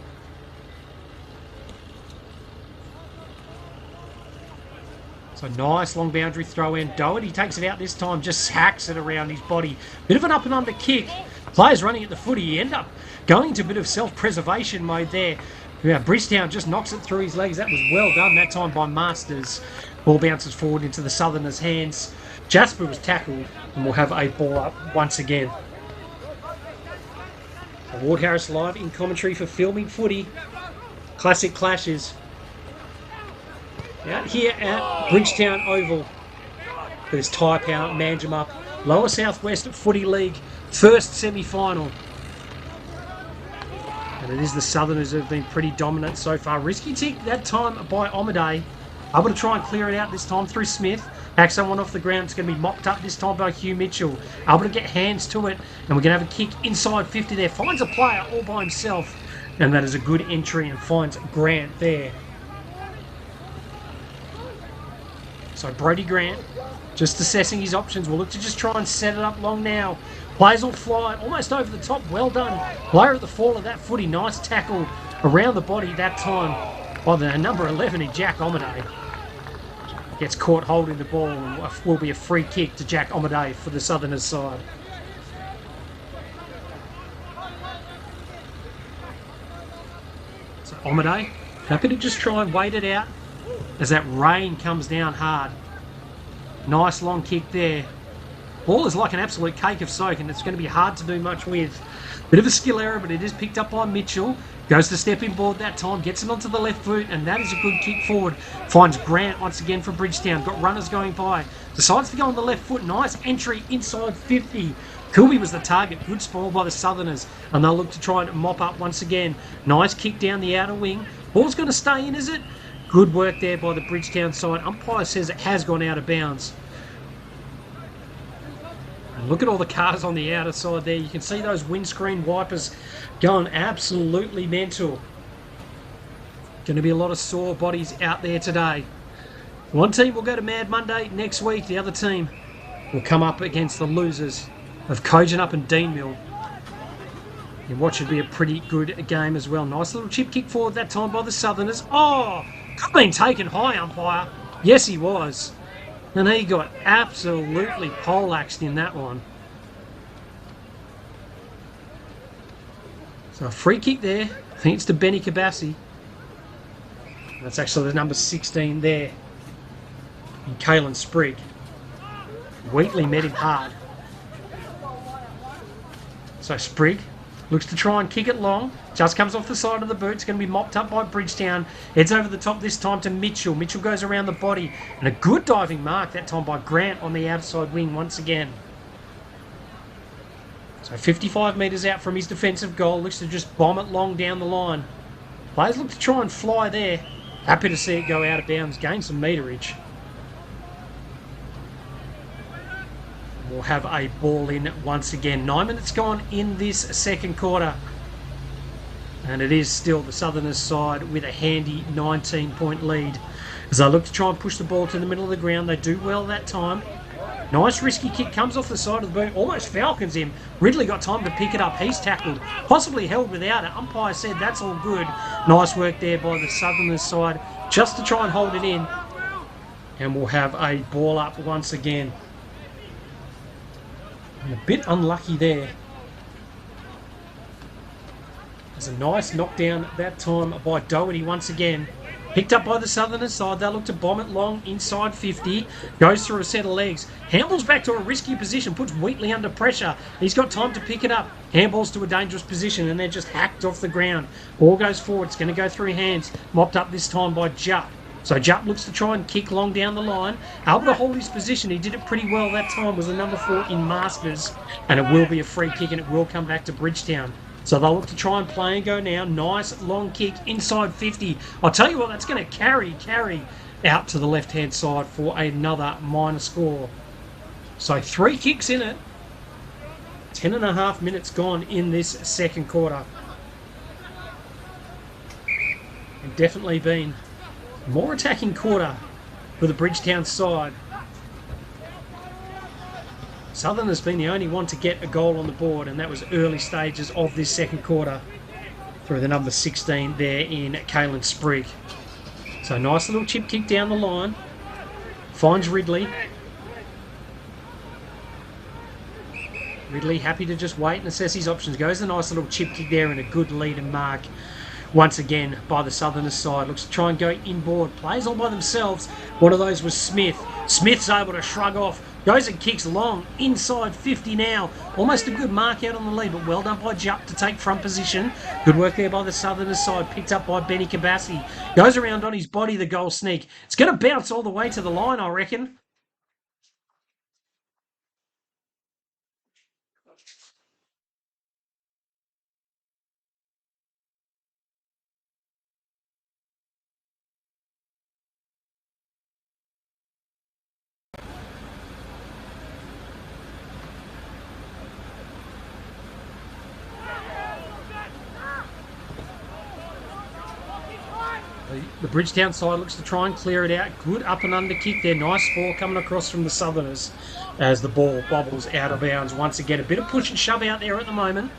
Speaker 2: So nice long boundary throw in. Doherty takes it out this time, just hacks it around his body. Bit of an up and under kick. Players running at the footy. He end up going into a bit of self-preservation mode there. Yeah, Bridgetown just knocks it through his legs. That was well done that time by Masters. Ball bounces forward into the Southerners' hands. Jasper was tackled and we'll have a ball up once again. Ward Harris live in commentary for Filming Footy. Classic clashes. Out here at Bridgetown Oval. There's Type Out, Manjimup, Lower Southwest Footy League, first semi-final. And it is the Southerners who have been pretty dominant so far. Risky tick that time by Omaday. Able to try and clear it out this time through Smith. Hacks someone off the ground. It's going to be mopped up this time by Hugh Mitchell. Able to get hands to it. And we're going to have a kick inside 50 there. Finds a player all by himself. And that is a good entry and finds Grant there. So Brody Grant, just assessing his options. We'll look to just try and set it up long now. Players will fly almost over the top. Well done. Player at the fall of that footy. Nice tackle around the body that time by the number 11 in Jack Omaday. Gets caught holding the ball and will be a free kick to Jack Omaday for the Southerners side. So Omaday, happy to just try and wait it out as that rain comes down hard. Nice long kick there. Ball is like an absolute cake of soak and it's going to be hard to do much with. Bit of a skill error, but it is picked up by Mitchell. Goes to stepping board that time, gets it onto the left foot, and that is a good kick forward. Finds Grant once again from Bridgetown. Got runners going by. Decides to go on the left foot. Nice entry inside 50. Kilby was the target. Good spoil by the Southerners. And they'll look to try and mop up once again. Nice kick down the outer wing. Ball's going to stay in, is it? Good work there by the Bridgetown side. Umpire says it has gone out of bounds. And look at all the cars on the outer side there. You can see those windscreen wipers going absolutely mental. Going to be a lot of sore bodies out there today. One team will go to Mad Monday next week. The other team will come up against the losers of Kojonup and Deanmill in what should be a pretty good game as well. Nice little chip kick forward that time by the Southerners. Oh, could have been taken high, umpire. Yes, he was. And he got absolutely poleaxed in that one. So a free kick there. I think it's to Benny Kabassi. That's actually the number 16 there. And Kalen Sprigg. Wheatley met him hard. So Sprigg looks to try and kick it long. Just comes off the side of the boot. It's going to be mopped up by Bridgetown. Heads over the top this time to Mitchell. Mitchell goes around the body. And a good diving mark that time by Grant on the outside wing once again. So 55 metres out from his defensive goal. Looks to just bomb it long down the line. Players look to try and fly there. Happy to see it go out of bounds. Gain some meterage. We'll have a ball in once again. 9 minutes gone in this second quarter. And it is still the Southerners side with a handy 19-point lead As they look to try and push the ball to the middle of the ground, they do well that time. Nice risky kick, comes off the side of the boot, almost falcons him. Ridley got time to pick it up, he's tackled, possibly held without it. Umpire said that's all good. Nice work there by the Southerners side, just to try and hold it in. And we'll have a ball up once again. And a bit unlucky there. There's a nice knockdown that time by Doherty once again. Picked up by the Southerners side. They'll look to bomb it long inside 50. Goes through a set of legs. Handballs back to a risky position. Puts Wheatley under pressure. He's got time to pick it up. Handballs to a dangerous position and they're just hacked off the ground. Ball goes forward. It's going to go through hands. Mopped up this time by Jupp. So Jupp looks to try and kick long down the line. Able to hold his position. He did it pretty well that time. Was the number 4 in Masters. And it will be a free kick and it will come back to Bridgetown. So they'll look to try and play and go now. Nice long kick inside 50. I'll tell you what, that's going to carry out to the left-hand side for another minor score. So 3 kicks in it. 10.5 minutes gone in this second quarter. And definitely been a more attacking quarter for the Bridgetown side. Southern has been the only one to get a goal on the board, and that was early stages of this second quarter through the number 16 there in Caelan Sprigg. So nice little chip kick down the line. Finds Ridley. Ridley happy to just wait and assess his options. Goes a nice little chip kick there and a good lead and mark once again by the Southerners side. Looks to try and go inboard. Plays all by themselves. One of those was Smith. Smith's able to shrug off. Goes and kicks long, inside 50 now. Almost a good mark out on the lead, but well done by Jupp to take front position. Good work there by the Southerners side, picked up by Benny Kabassi. Goes around on his body, the goal sneak. It's going to bounce all the way to the line, I reckon. The Bridgetown side looks to try and clear it out. Good up and under kick there. Nice ball coming across from the Southerners as the ball bobbles out of bounds. Once again, a bit of push and shove out there at the moment.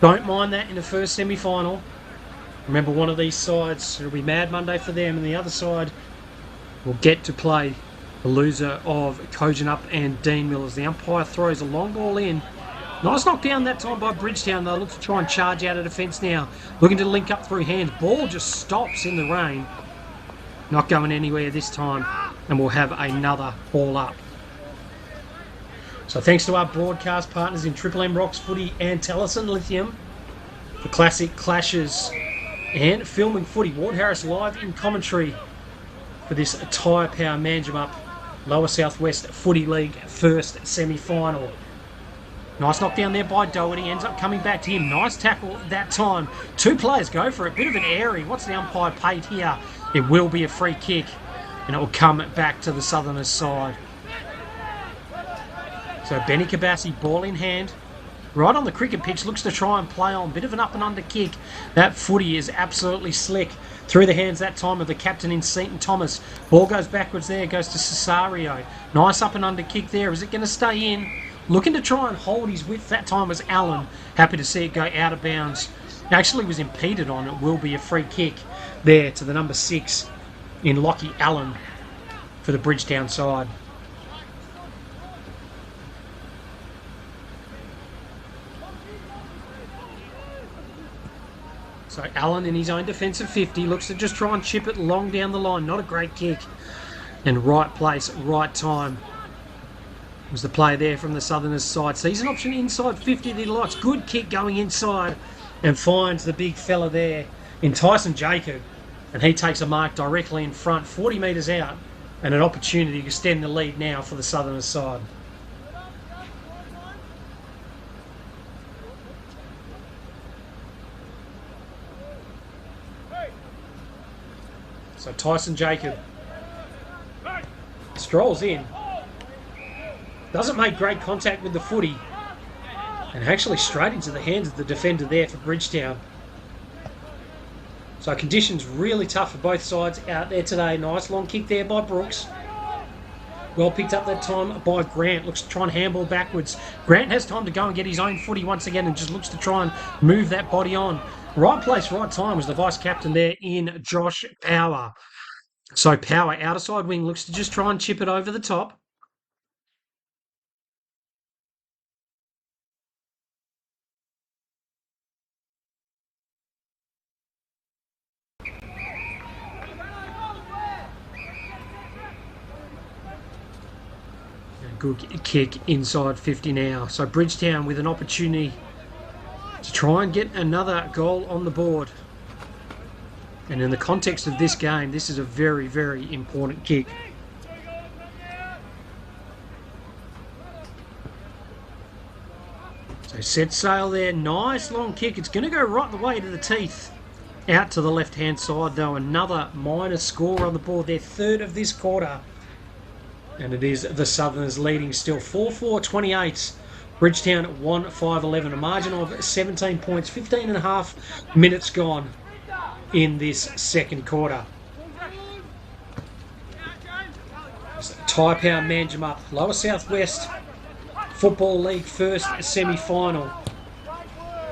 Speaker 2: Don't mind that in the first semi-final. Remember, one of these sides, it'll be Mad Monday for them, and the other side will get to play the loser of Kojonup and Dean Millers. The umpire throws a long ball in. Nice knockdown that time by Bridgetown. They'll look to try and charge out of defence now. Looking to link up through hands. Ball just stops in the rain. Not going anywhere this time. And we'll have another ball up. So thanks to our broadcast partners in Triple M Rocks Footy and Taliesin Lithium for classic clashes and filming footy. Ward Harris live in commentary for this Tyre Power Manjimup Lower Southwest Footy League first semi-final. Nice knockdown there by Doherty. Ends up coming back to him. Nice tackle that time. 2 players go for it. Bit of an airy. What's the umpire paid here? It will be a free kick. And it will come back to the Southerners side. So Benny Kabassi, ball in hand. Right on the cricket pitch. Looks to try and play on. Bit of an up and under kick. That footy is absolutely slick. Through the hands that time of the captain in Seaton Thomas. Ball goes backwards there. Goes to Cesario. Nice up and under kick there. Is it going to stay in? Looking to try and hold his width that time was Allen. Happy to see it go out of bounds. Actually was impeded on. It will be a free kick there to the number 6 in Lockie Allen for the Bridgetown side. So Allen in his own defensive 50 looks to just try and chip it long down the line. Not a great kick. And right place, right time. Was the play there from the Southerners side. Sees an option inside 50 that he likes. Good kick going inside and finds the big fella there in Tyson Jacob. And he takes a mark directly in front, 40 metres out, and an opportunity to extend the lead now for the Southerners side. So Tyson Jacob strolls in. Doesn't make great contact with the footy. And actually straight into the hands of the defender there for Bridgetown. So conditions really tough for both sides out there today. Nice long kick there by Brooks. Well picked up that time by Grant. Looks to try and handball backwards. Grant has time to go and get his own footy once again and just looks to try and move that body on. Right place, right time was the vice-captain there in Josh Power. So Power, outer side wing, looks to just try and chip it over the top. Good kick inside 50 now. So Bridgetown with an opportunity to try and get another goal on the board. And in the context of this game, this is a very, very important kick. So set sail there. Nice long kick. It's going to go right the way to the teeth. Out to the left-hand side, though. Another minor score on the board. Their third of this quarter. And it is the Southerners leading still 4-4-28. Bridgetown 1-5-11. A margin of 17 points. 15 and a half minutes gone in this second quarter. Tyre Power Manjimup. Lower Southwest Football League first semi-final.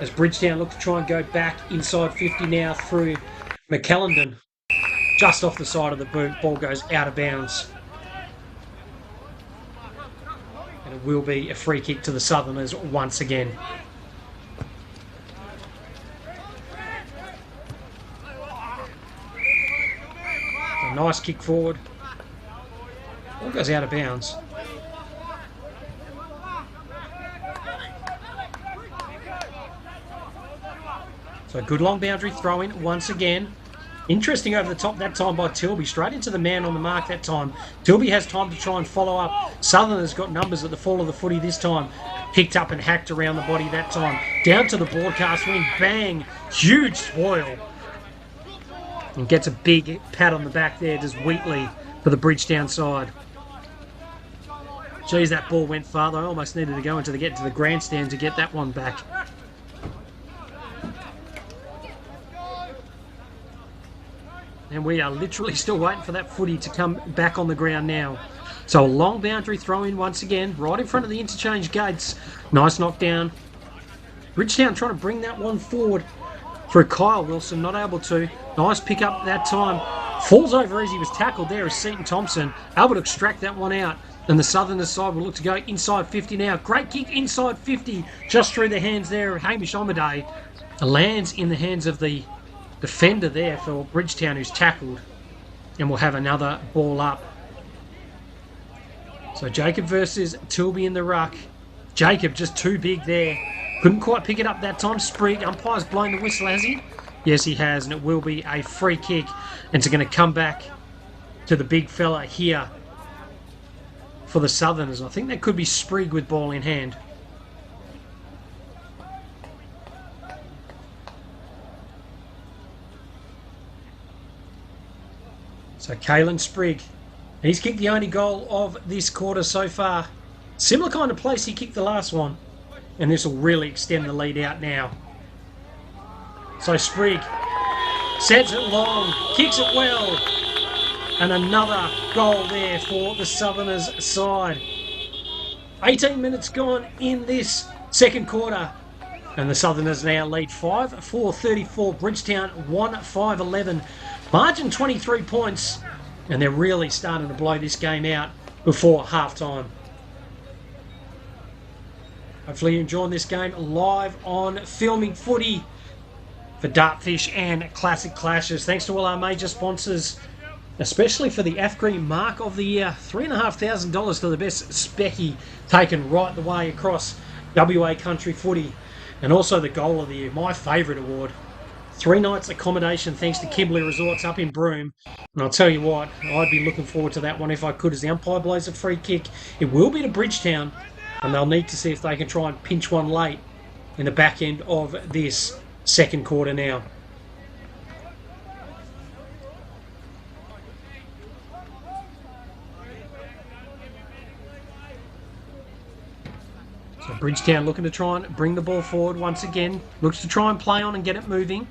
Speaker 2: As Bridgetown look to try and go back inside 50 now through McKellendon. Just off the side of the boot. Ball goes out of bounds. It will be a free kick to the Southerners once again. A nice kick forward. Ball goes out of bounds. So good long boundary throw in once again. Interesting over the top that time by Tilby. Straight into the man on the mark that time. Tilby has time to try and follow up. Southerners got numbers at the fall of the footy this time. Picked up and hacked around the body that time. Down to the broadcast wing. Bang. Huge spoil. And gets a big pat on the back there. Does Wheatley for the Bridgetown side. Geez, that ball went far. I almost needed to go into the grandstand to get that one back. And we are literally still waiting for that footy to come back on the ground now. So a long boundary throw in once again, right in front of the interchange gates. Nice knockdown. Bridgetown trying to bring that one forward through Kyle Wilson, not able to. Nice pick up that time. Falls over as he was tackled there as Seaton Thompson. Able to extract that one out. And the Southerners side will look to go inside 50 now. Great kick inside 50, just through the hands there of Hamish Omaday. It lands in the hands of the defender there for Bridgetown who's tackled, and we'll have another ball up. So Jacob versus Tilby in the ruck. Jacob just too big there. Couldn't quite pick it up that time. Sprigg, umpire's blown the whistle, has he? Yes, he has, and it will be a free kick. And it's going to come back to the big fella here for the Southerners. I think that could be Sprigg with ball in hand. So Kalen Sprigg, he's kicked the only goal of this quarter so far. Similar kind of place he kicked the last one. And this will really extend the lead out now. So Sprigg sets it long, kicks it well. And another goal there for the Southerners side. 18 minutes gone in this second quarter. And the Southerners now lead 5-4-34. Bridgetown 1-5-11. Margin 23 points. And they're really starting to blow this game out before half-time. Hopefully you're enjoying this game live on Filming Footy for Dartfish and Classic Clashes. Thanks to all our major sponsors, especially for the AFGRI Mark of the Year. $3,500 for the best specky taken right the way across WA Country Footy. And also the Goal of the Year, my favourite award. 3 nights accommodation thanks to Kimberley Resorts up in Broome. And I'll tell you what, I'd be looking forward to that one if I could, as the umpire blows a free kick. It will be to Bridgetown, and they'll need to see if they can try and pinch one late in the back end of this second quarter now. So Bridgetown looking to try and bring the ball forward once again. Looks to try and play on and get it moving.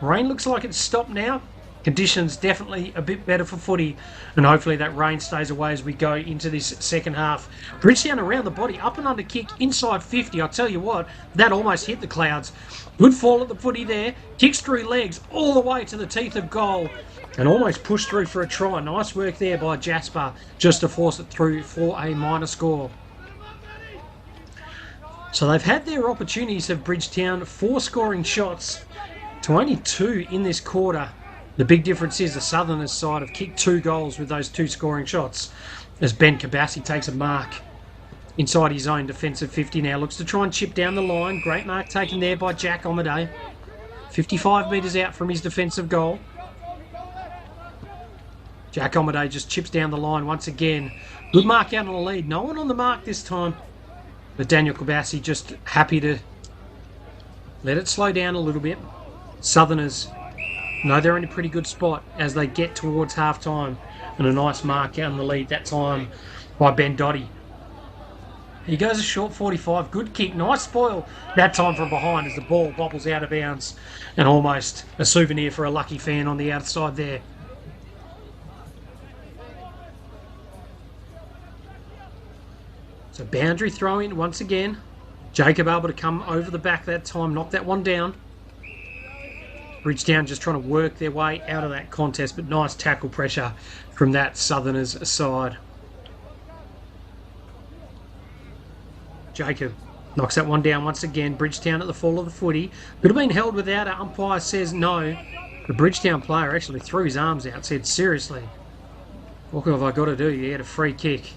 Speaker 2: Rain looks like it's stopped now. Conditions definitely a bit better for footy, and hopefully that rain stays away as we go into this second half. Bridgetown around the body, up and under kick, inside 50. I'll tell you what, that almost hit the clouds. Good fall at the footy there. Kicks through legs all the way to the teeth of goal and almost pushed through for a try. Nice work there by Jasper just to force it through for a minor score. So they've had their opportunities of Bridgetown, 4 scoring shots to only 2 in this quarter. The big difference is the Southerners side have kicked 2 goals with those 2 scoring shots as Ben Kabassi takes a mark inside his own defensive 50 now. Looks to try and chip down the line. Great mark taken there by Jack Omaday. 55 metres out from his defensive goal. Jack Omaday just chips down the line once again. Good mark out on the lead. No one on the mark this time. But Daniel Kabassi just happy to let it slow down a little bit. Southerners know they're in a pretty good spot as they get towards half-time. And a nice mark out in the lead that time by Ben Dotty. He goes a short 45. Good kick. Nice spoil that time from behind as the ball bobbles out of bounds. And almost a souvenir for a lucky fan on the outside there. So boundary throw in once again. Jacob able to come over the back that time. Knock that one down. Bridgetown just trying to work their way out of that contest, but nice tackle pressure from that Southerners side. Jacob knocks that one down once again. Bridgetown at the fall of the footy. Could have been held without it. Umpire says no. The Bridgetown player actually threw his arms out, said, seriously, what have I got to do? You had a free kick.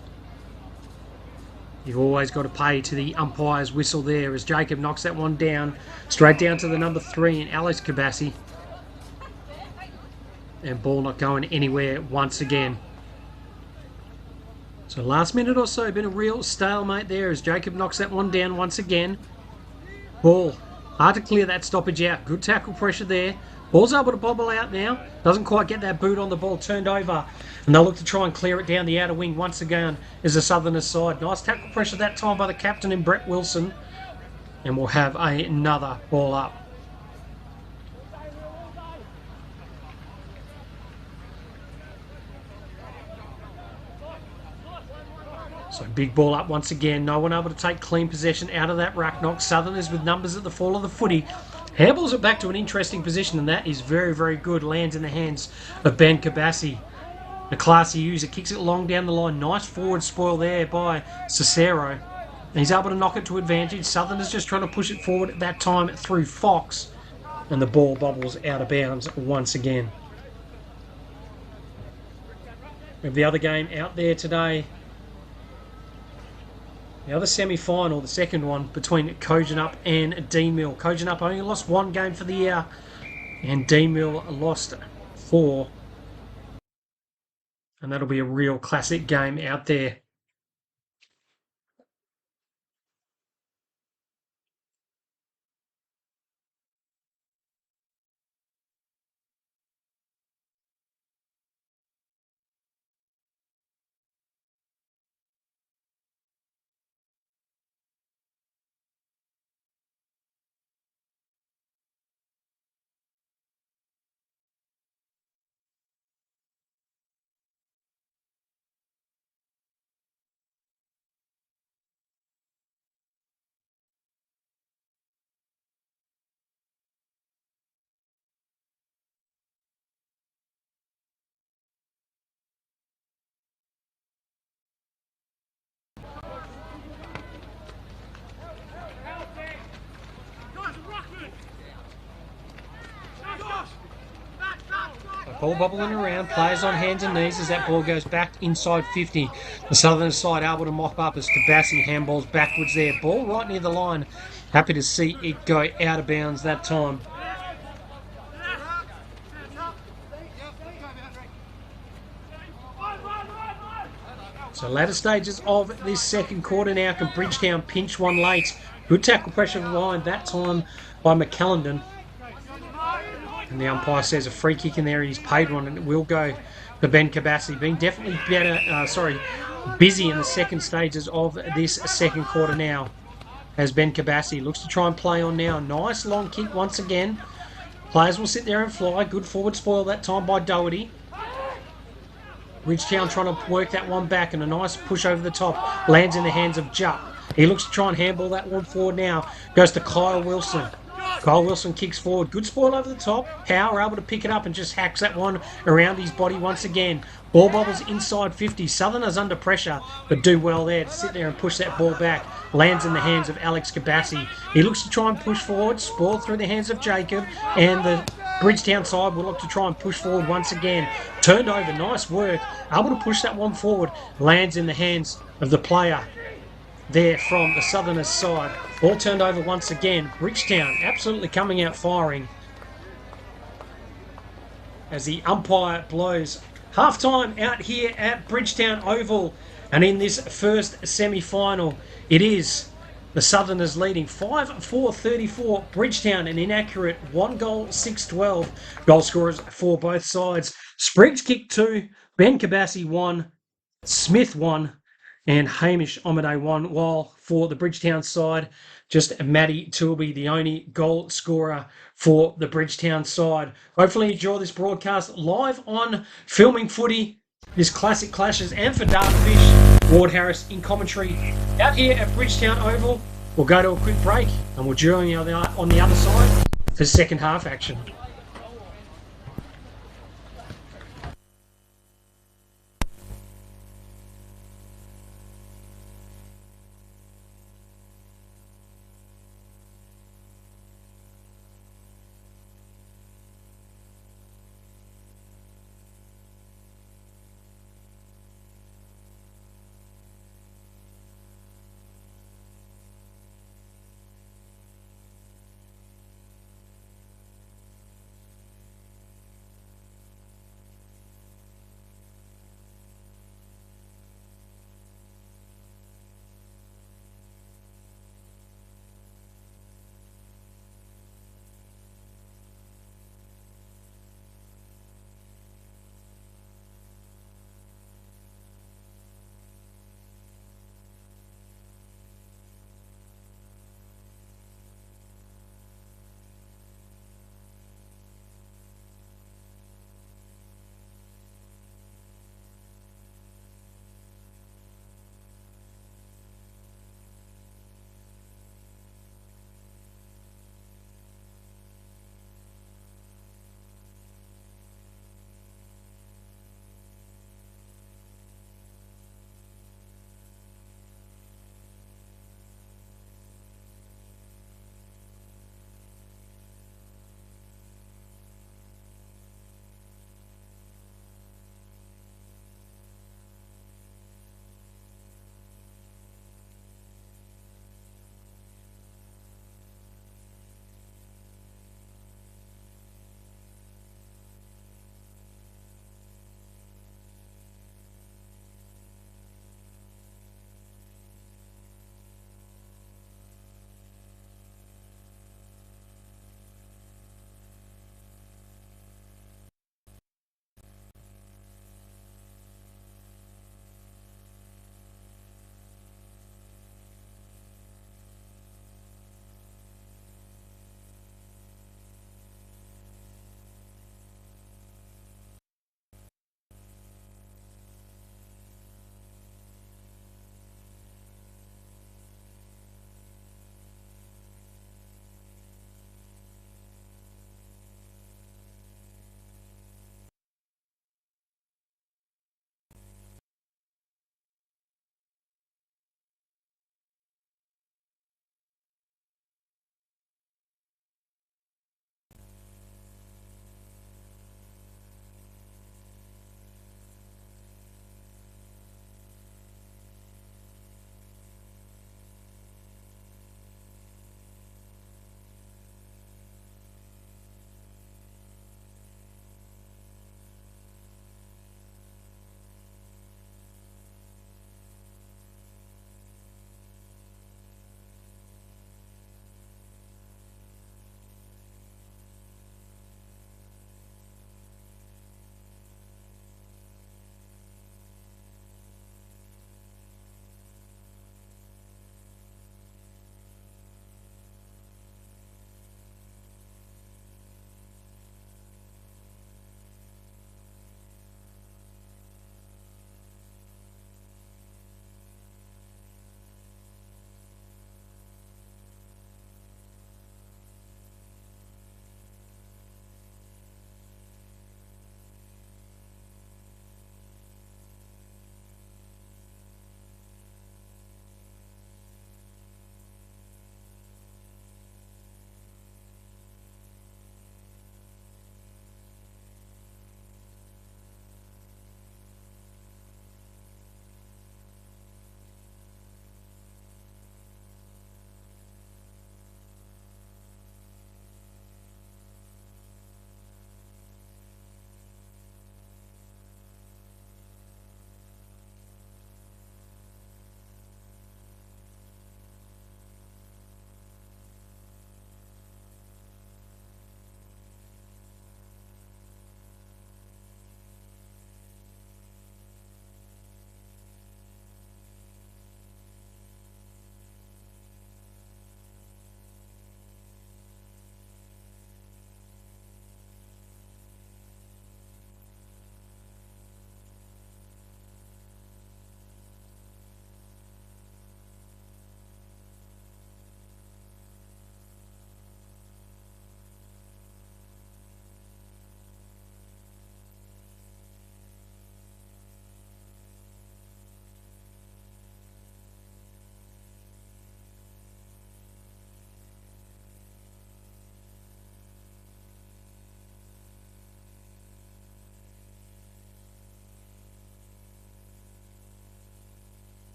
Speaker 2: You've always got to pay to the umpire's whistle there as Jacob knocks that one down. Straight down to the number 3 in Alex Kabassi. And ball not going anywhere once again. So last minute or so, been a real stalemate there as Jacob knocks that one down once again. Ball, hard to clear that stoppage out. Good tackle pressure there. Ball's able to bobble out now. Doesn't quite get that boot on the ball turned over. And they'll look to try and clear it down the outer wing once again as the Southerners side. Nice tackle pressure that time by the captain in Brett Wilson. And we'll have another ball up. So big ball up once again. No one able to take clean possession out of that ruck knock. Southerners with numbers at the fall of the footy. Handballs it back to an interesting position, and that is very, very good. Lands in the hands of Ben Kabassi. A classy user kicks it long down the line. Nice forward spoil there by Cicero. And he's able to knock it to advantage. Southerners just trying to push it forward at that time through Fox. And the ball bobbles out of bounds once again. We have the other game out there today. The other semi-final, the second one, between Kojonup and Dean Mill. Kojonup only lost 1 game for the year, and Dean Mill lost 4. And that'll be a real classic game out there. Ball bobbling around, players on hands and knees as that ball goes back inside 50. The Southern side able to mop up as Kabassi handballs backwards there. Ball right near the line. Happy to see it go out of bounds that time. So latter stages of this second quarter now. Can Bridgetown pinch one late? Good tackle pressure line that time by McCallendon. And the umpire says a free kick in there. He's paid one, and it will go for Ben Kabassi. Being definitely busy in the second stages of this second quarter now. As Ben Kabassi looks to try and play on now. Nice long kick once again. Players will sit there and fly. Good forward spoil that time by Doherty. Bridgetown trying to work that one back, and a nice push over the top. Lands in the hands of Jupp. He looks to try and handball that one forward now. Goes to Kyle Wilson. Kyle Wilson kicks forward. Good spoil over the top. Power able to pick it up and just hacks that one around his body once again. Ball bobbles inside 50. Southerners under pressure, but do well there to sit there and push that ball back. Lands in the hands of Alex Kabassi. He looks to try and push forward. Spoiled through the hands of Jacob. And the Bridgetown side will look to try and push forward once again. Turned over. Nice work. Able to push that one forward. Lands in the hands of the player there from the Southerners side. Ball turned over once again. Bridgetown absolutely coming out firing as the umpire blows half-time out here at Bridgetown Oval. And in this first semi-final, it is the Southerners leading 5-4-34. Bridgetown an inaccurate 1 goal, 6-12. Goal scorers for both sides. Spriggs kicked 2, Ben Kabassi 1, Smith 1, and Hamish Omade 1, while for the Bridgetown side, just Matty Tilby, the only goal scorer for the Bridgetown side. Hopefully you enjoy this broadcast live on Filming Footy, this Classic Clashes, and for Dartfish, Ward Harris in commentary. Out here at Bridgetown Oval, we'll go to a quick break, and we'll join you on the other side for second half action.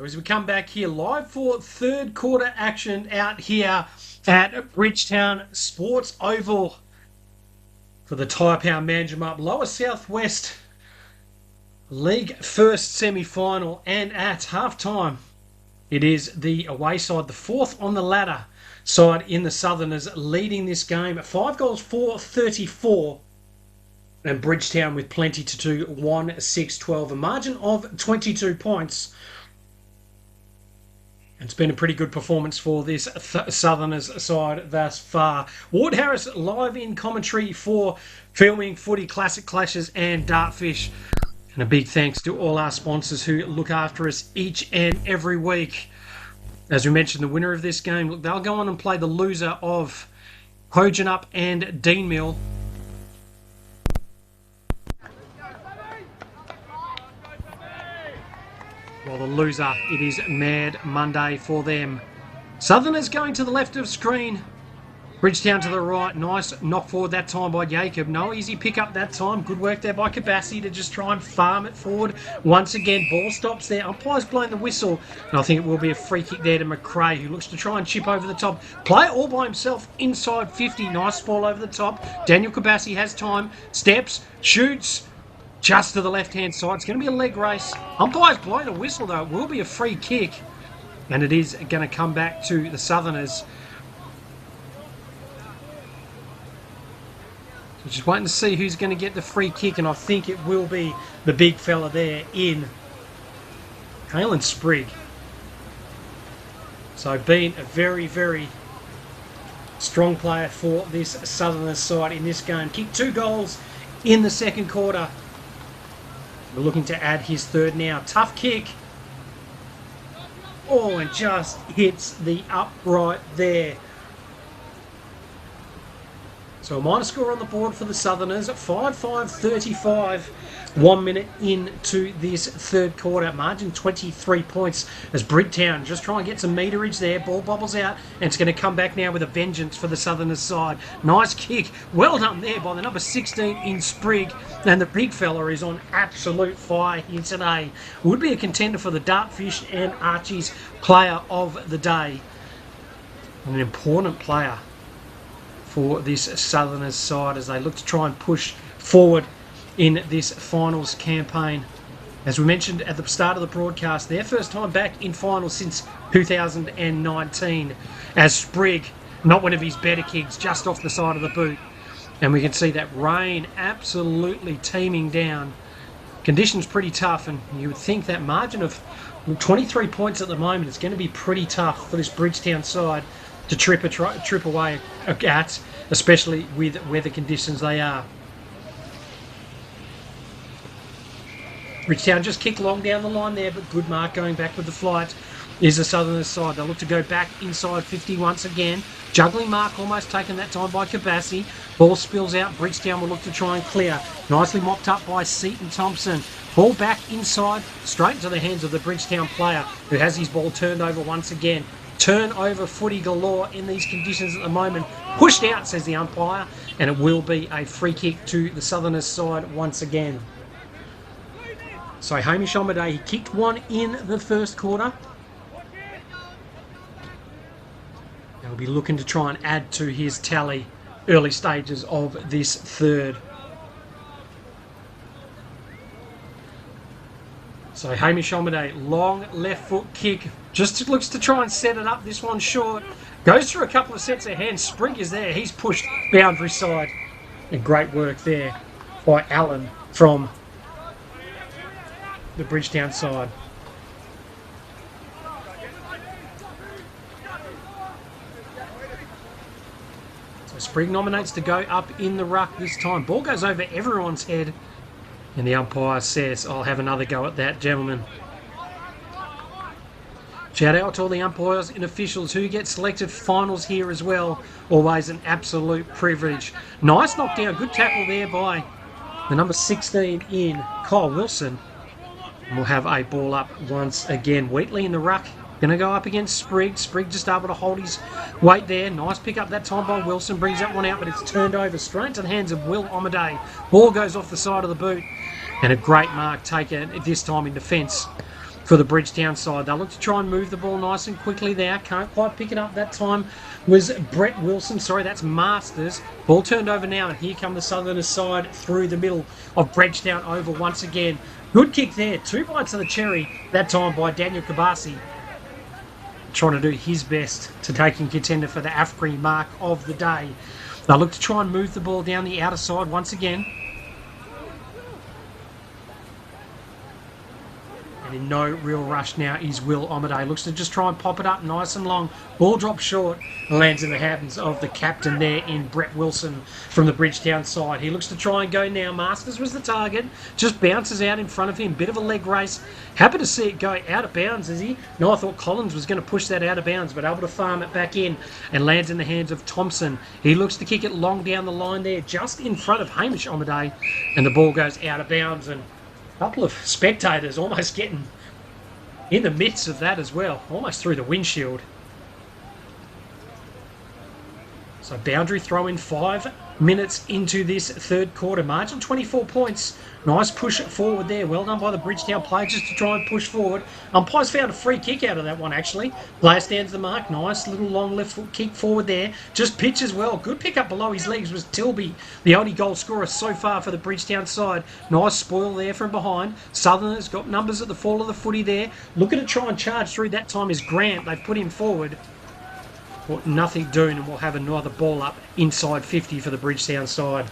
Speaker 2: As we come back here live for third quarter action out here at Bridgetown Sports Oval for the Tyre Power Management Up Lower Southwest League first semi-final, and at half-time it is the away side, the fourth on the ladder side in the Southerners, leading this game 5 goals for 34, and Bridgetown with plenty to do, 1-6-12, a margin of 22 points. It's been a pretty good performance for this Southerners side thus far. Ward Harris live in commentary for filming footy, classic clashes and Dartfish. And a big thanks to all our sponsors who look after us each and every week. As we mentioned, the winner of this game, look, they'll go on and play the loser of Hogenup and Deanmill. Well, the loser, it is Mad Monday for them. Southerners going to the left of screen. Bridgetown to the right. Nice knock forward that time by Jacob. No easy pick up that time. Good work there by Kabassi to just try and farm it forward. Once again, ball stops there. Umpire's blowing the whistle. And I think it will be a free kick there to McRae, who looks to try and chip over the top. Play all by himself inside 50. Nice ball over the top. Daniel Kabassi has time. Steps. Shoots. Just to the left-hand side. It's going to be a leg race. Umpire's blowing a whistle, though. It will be a free kick. And it is going to come back to the Southerners. So just waiting to see who's going to get the free kick. And I think it will be the big fella there in Kalen Sprigg. So been a very, very strong player for this Southerners side in this game. Kicked 2 goals in the second quarter. We're looking to add his third now. Tough kick. Oh, and just hits the upright there. So a minor score on the board for the Southerners at 5-5-35. 1 minute into this third quarter. Margin 23 points as Bridgetown just try and get some meterage there. Ball bobbles out and it's going to come back now with a vengeance for the Southerners side. Nice kick. Well done there by the number 16 in Sprigg. And the big fella is on absolute fire here today. Would be a contender for the Dartfish and Archie's player of the day. An important player for this Southerners side as they look to try and push forward in this finals campaign. As we mentioned at the start of the broadcast, their first time back in finals since 2019 as Sprigg, not one of his better kicks, just off the side of the boot. And we can see that rain absolutely teeming down. Conditions pretty tough, and you would think that margin of 23 points at the moment is going to be pretty tough for this Bridgetown side to trip away at, especially with weather conditions they are. Bridgetown just kicked long down the line there, but good mark going back with the flight is the Southerners side. They'll look to go back inside 50 once again. Juggling mark almost taken that time by Kabassi. Ball spills out. Bridgetown will look to try and clear. Nicely mopped up by Seaton Thompson. Ball back inside, straight into the hands of the Bridgetown player who has his ball turned over once again. Turnover footy galore in these conditions at the moment. Pushed out, says the umpire, and it will be a free kick to the Southerners side once again. So Hamish Omaday, he kicked one in the first quarter. He'll be looking to try and add to his tally early stages of this third. So Hamish Omaday, long left foot kick. Just looks to try and set it up. This one short. Goes through a couple of sets of hands. Sprigg is there. He's pushed boundary side. And great work there by Allen from the Bridgetown side. So Sprigg nominates to go up in the ruck this time. Ball goes over everyone's head. And the umpire says, I'll have another go at that, gentlemen. Shout out to all the umpires and officials who get selected finals here as well. Always an absolute privilege. Nice knockdown. Good tackle there by the number 16 in, Kyle Wilson. And we'll have a ball up once again. Wheatley in the ruck. Going to go up against Sprigg. Sprigg just able to hold his weight there. Nice pick up that time by Wilson. Brings that one out, but it's turned over straight into the hands of Will Omaday. Ball goes off the side of the boot. And a great mark taken this time in defence for the Bridgetown side. They'll look to try and move the ball nice and quickly there. Can't quite pick it up that time was Brett Wilson. Sorry, that's Masters. Ball turned over now, and here come the Southerners side through the middle of Bridgetown Oval once again. Good kick there. 2 bites of the cherry that time by Daniel Kabasi. Trying to do his best to take in contender for the AFCRI mark of the day. They'll look to try and move the ball down the outer side once again. In no real rush now is Will Omade. Looks to just try and pop it up nice and long. Ball drops short and lands in the hands of the captain there in Brett Wilson from the Bridgetown side. He looks to try and go now. Masters was the target. Just bounces out in front of him. Bit of a leg race. Happy to see it go out of bounds, is he? No, I thought Collins was going to push that out of bounds, but able to farm it back in and lands in the hands of Thompson. He looks to kick it long down the line there, just in front of Hamish Omade, and the ball goes out of bounds. And couple of spectators almost getting in the midst of that as well, almost through the windshield. So boundary throw in 5 minutes into this third quarter. Margin 24 points. Nice push forward there. Well done by the Bridgetown player just to try and push forward. Umpires found a free kick out of that one actually. Player stands the mark. Nice little long left foot kick forward there. Just pitches well. Good pick up below his legs was Tilby, the only goal scorer so far for the Bridgetown side. Nice spoil there from behind. Southerners got numbers at the fall of the footy there. Looking to try and charge through that time is Grant. They've put him forward. But nothing doing, and we'll have another ball up inside 50 for the Bridgetown side.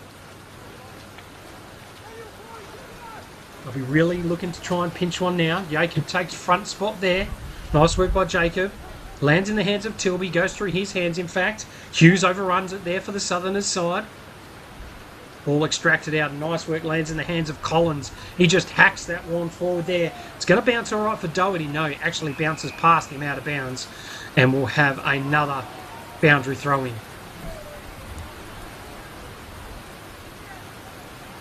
Speaker 2: I'll be really looking to try and pinch one now. Jacob takes front spot there. Nice work by Jacob. Lands in the hands of Tilby. Goes through his hands, in fact. Hughes overruns it there for the Southerners side. Ball extracted out. Nice work. Lands in the hands of Collins. He just hacks that one forward there. It's going to bounce all right for Doherty. No, it actually bounces past him out of bounds. And we'll have another boundary throw-in.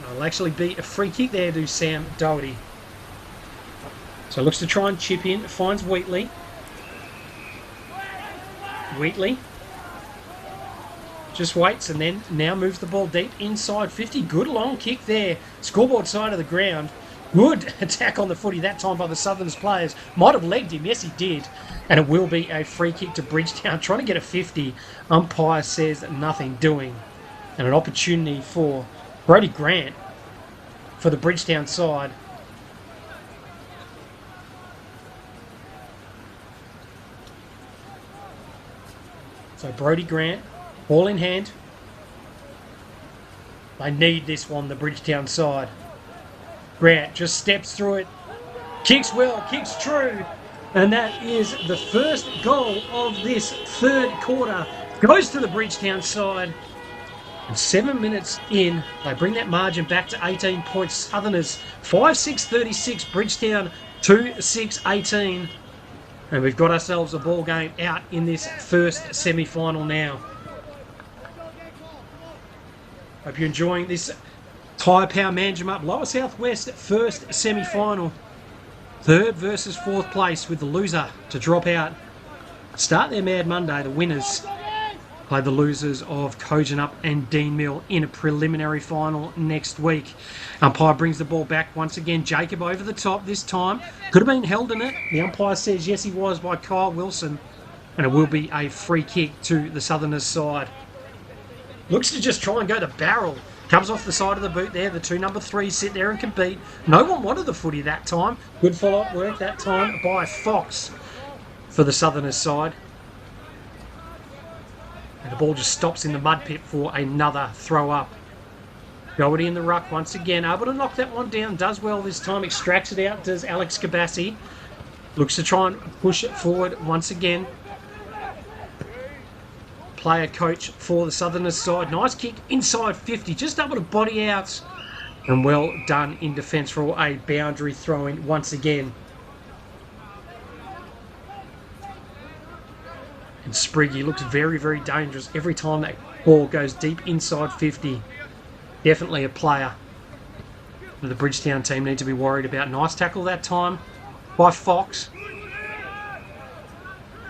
Speaker 2: It'll actually be a free kick there to Sam Doherty. So looks to try and chip in. Finds Wheatley. Wheatley just waits and then now moves the ball deep inside 50. Good long kick there. Scoreboard side of the ground. Good attack on the footy that time by the Southerners players. Might have legged him. Yes, he did. And it will be a free kick to Bridgetown. Trying to get a 50. Umpire says nothing doing. And an opportunity for Brody Grant for the Bridgetown side. So Brody Grant, ball in hand. They need this one, the Bridgetown side. Grant just steps through it. Kicks well, kicks true. And that is the first goal of this third quarter. Goes to the Bridgetown side. And 7 minutes in, they bring that margin back to 18 points. Southerners 5-6-36, Bridgetown 2-6-18. And we've got ourselves a ball game out in this first semi-final now. Hope you're enjoying this Tyre Power Management Up Lower Southwest first semi-final. Third versus fourth place with the loser to drop out. Start their Mad Monday, the winners play the losers of Kojonup and Dean Mill in a preliminary final next week. Umpire brings the ball back once again. Jacob over the top this time. Could have been held in it. The umpire says yes he was by Kyle Wilson. And it will be a free kick to the Southerners side. Looks to just try and go to barrel. Comes off the side of the boot there. The two number threes sit there and compete. No one wanted the footy that time. Good follow-up work that time by Fox for the Southerners side. And the ball just stops in the mud pit for another throw up. Doherty in the ruck once again. Able to knock that one down. Does well this time. Extracts it out. Does Alex Kabasi. Looks to try and push it forward once again. Player coach for the Southerners side. Nice kick inside 50. Just able to body out. And well done in defence for a boundary throw-in once again. And Spriggy looks very, very dangerous every time that ball goes deep inside 50. Definitely a player that the Bridgetown team need to be worried about. Nice tackle that time by Fox.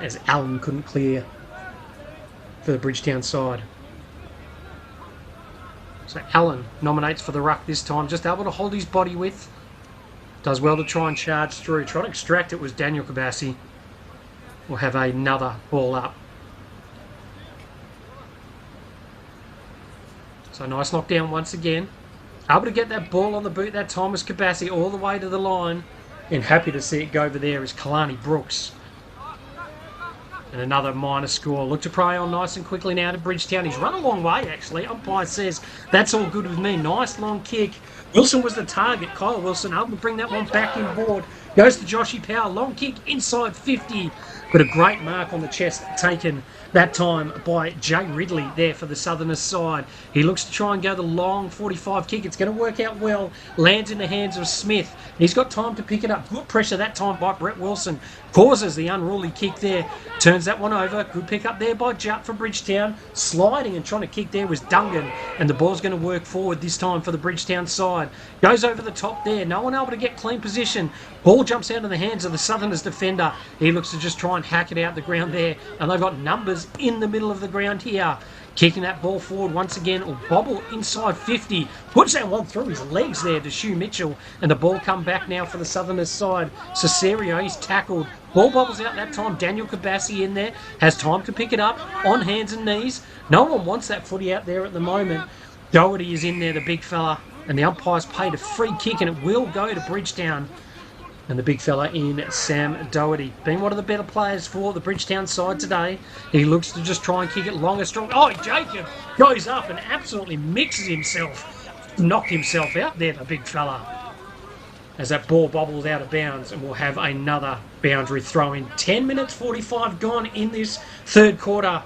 Speaker 2: As Allen couldn't clear for the Bridgetown side. So Allen nominates for the ruck this time. Just able to hold his body width. Does well to try and charge through. Try to extract it was Daniel Kabassi. We'll have another ball up. So nice knockdown once again. Able to get that ball on the boot that time was Kabassi all the way to the line. And happy to see it go over there is Kalani Brooks. And another minor score. Look to prey on nice and quickly now to Bridgetown. He's run a long way, actually. Umpire says, that's all good with me. Nice long kick. Wilson was the target. Kyle Wilson able to bring that one back inboard. Goes to Joshy Power. Long kick inside 50. But a great mark on the chest taken that time by Jay Ridley there for the Southerners side. He looks to try and go the long 45 kick. It's going to work out well. Lands in the hands of Smith. He's got time to pick it up. Good pressure that time by Brett Wilson. Causes the unruly kick there. Turns that one over. Good pick up there by Jutt for Bridgetown. Sliding and trying to kick there was Dungan. And the ball's going to work forward this time for the Bridgetown side. Goes over the top there. No one able to get clean position. Ball jumps out of the hands of the Southerners defender. He looks to just try and hack it out the ground there. And they've got numbers in the middle of the ground here. Kicking that ball forward once again. Will bobble inside 50. Puts that one through his legs there to Hugh Mitchell. And the ball come back now for the Southerners side. Cesario, he's tackled. Ball bobbles out that time. Daniel Kabassi in there. Has time to pick it up on hands and knees. No one wants that footy out there at the moment. Doherty is in there, the big fella. And the umpire's paid a free kick and it will go to Bridgetown. And the big fella in Sam Doherty. Being one of the better players for the Bridgetown side today. He looks to just try and kick it long and strong. Oh, Jacob goes up and absolutely mixes himself. Knocked himself out there, the big fella. As that ball bobbles out of bounds. And we'll have another boundary throw in. 10 minutes 45 gone in this third quarter.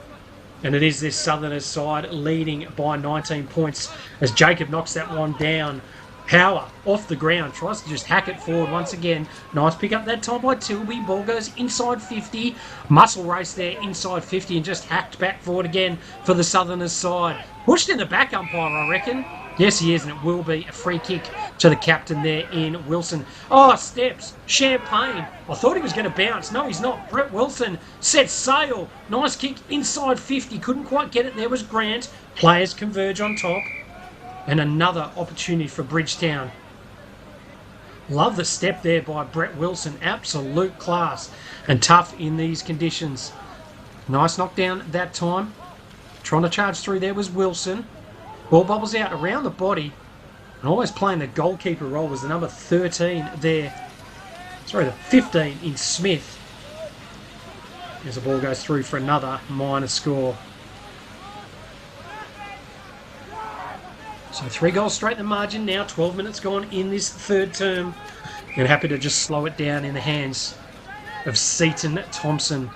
Speaker 2: And it is this Southerners side leading by 19 points. As Jacob knocks that one down. Power off the ground, tries to just hack it forward once again. Nice pick up that time by Tilby. Ball goes inside 50. Muscle race there inside 50 and just hacked back forward again for the Southerners side. Pushed in the back umpire, I reckon. Yes, he is, and it will be a free kick to the captain there in Wilson. Oh, steps. Champagne. I thought he was going to bounce. No, he's not. Brett Wilson sets sail. Nice kick inside 50. Couldn't quite get it. There was Grant. Players converge on top. And another opportunity for Bridgetown. Love the step there by Brett Wilson. Absolute class and tough in these conditions. Nice knockdown that time. Trying to charge through there was Wilson. Ball bobbles out around the body. And always playing the goalkeeper role was the number 13 there. Sorry, the 15 in Smith. As the ball goes through for another minor score. So 3 goals straight in the margin now. 12 minutes gone in this third term. And happy to just slow it down in the hands of Seaton Thompson.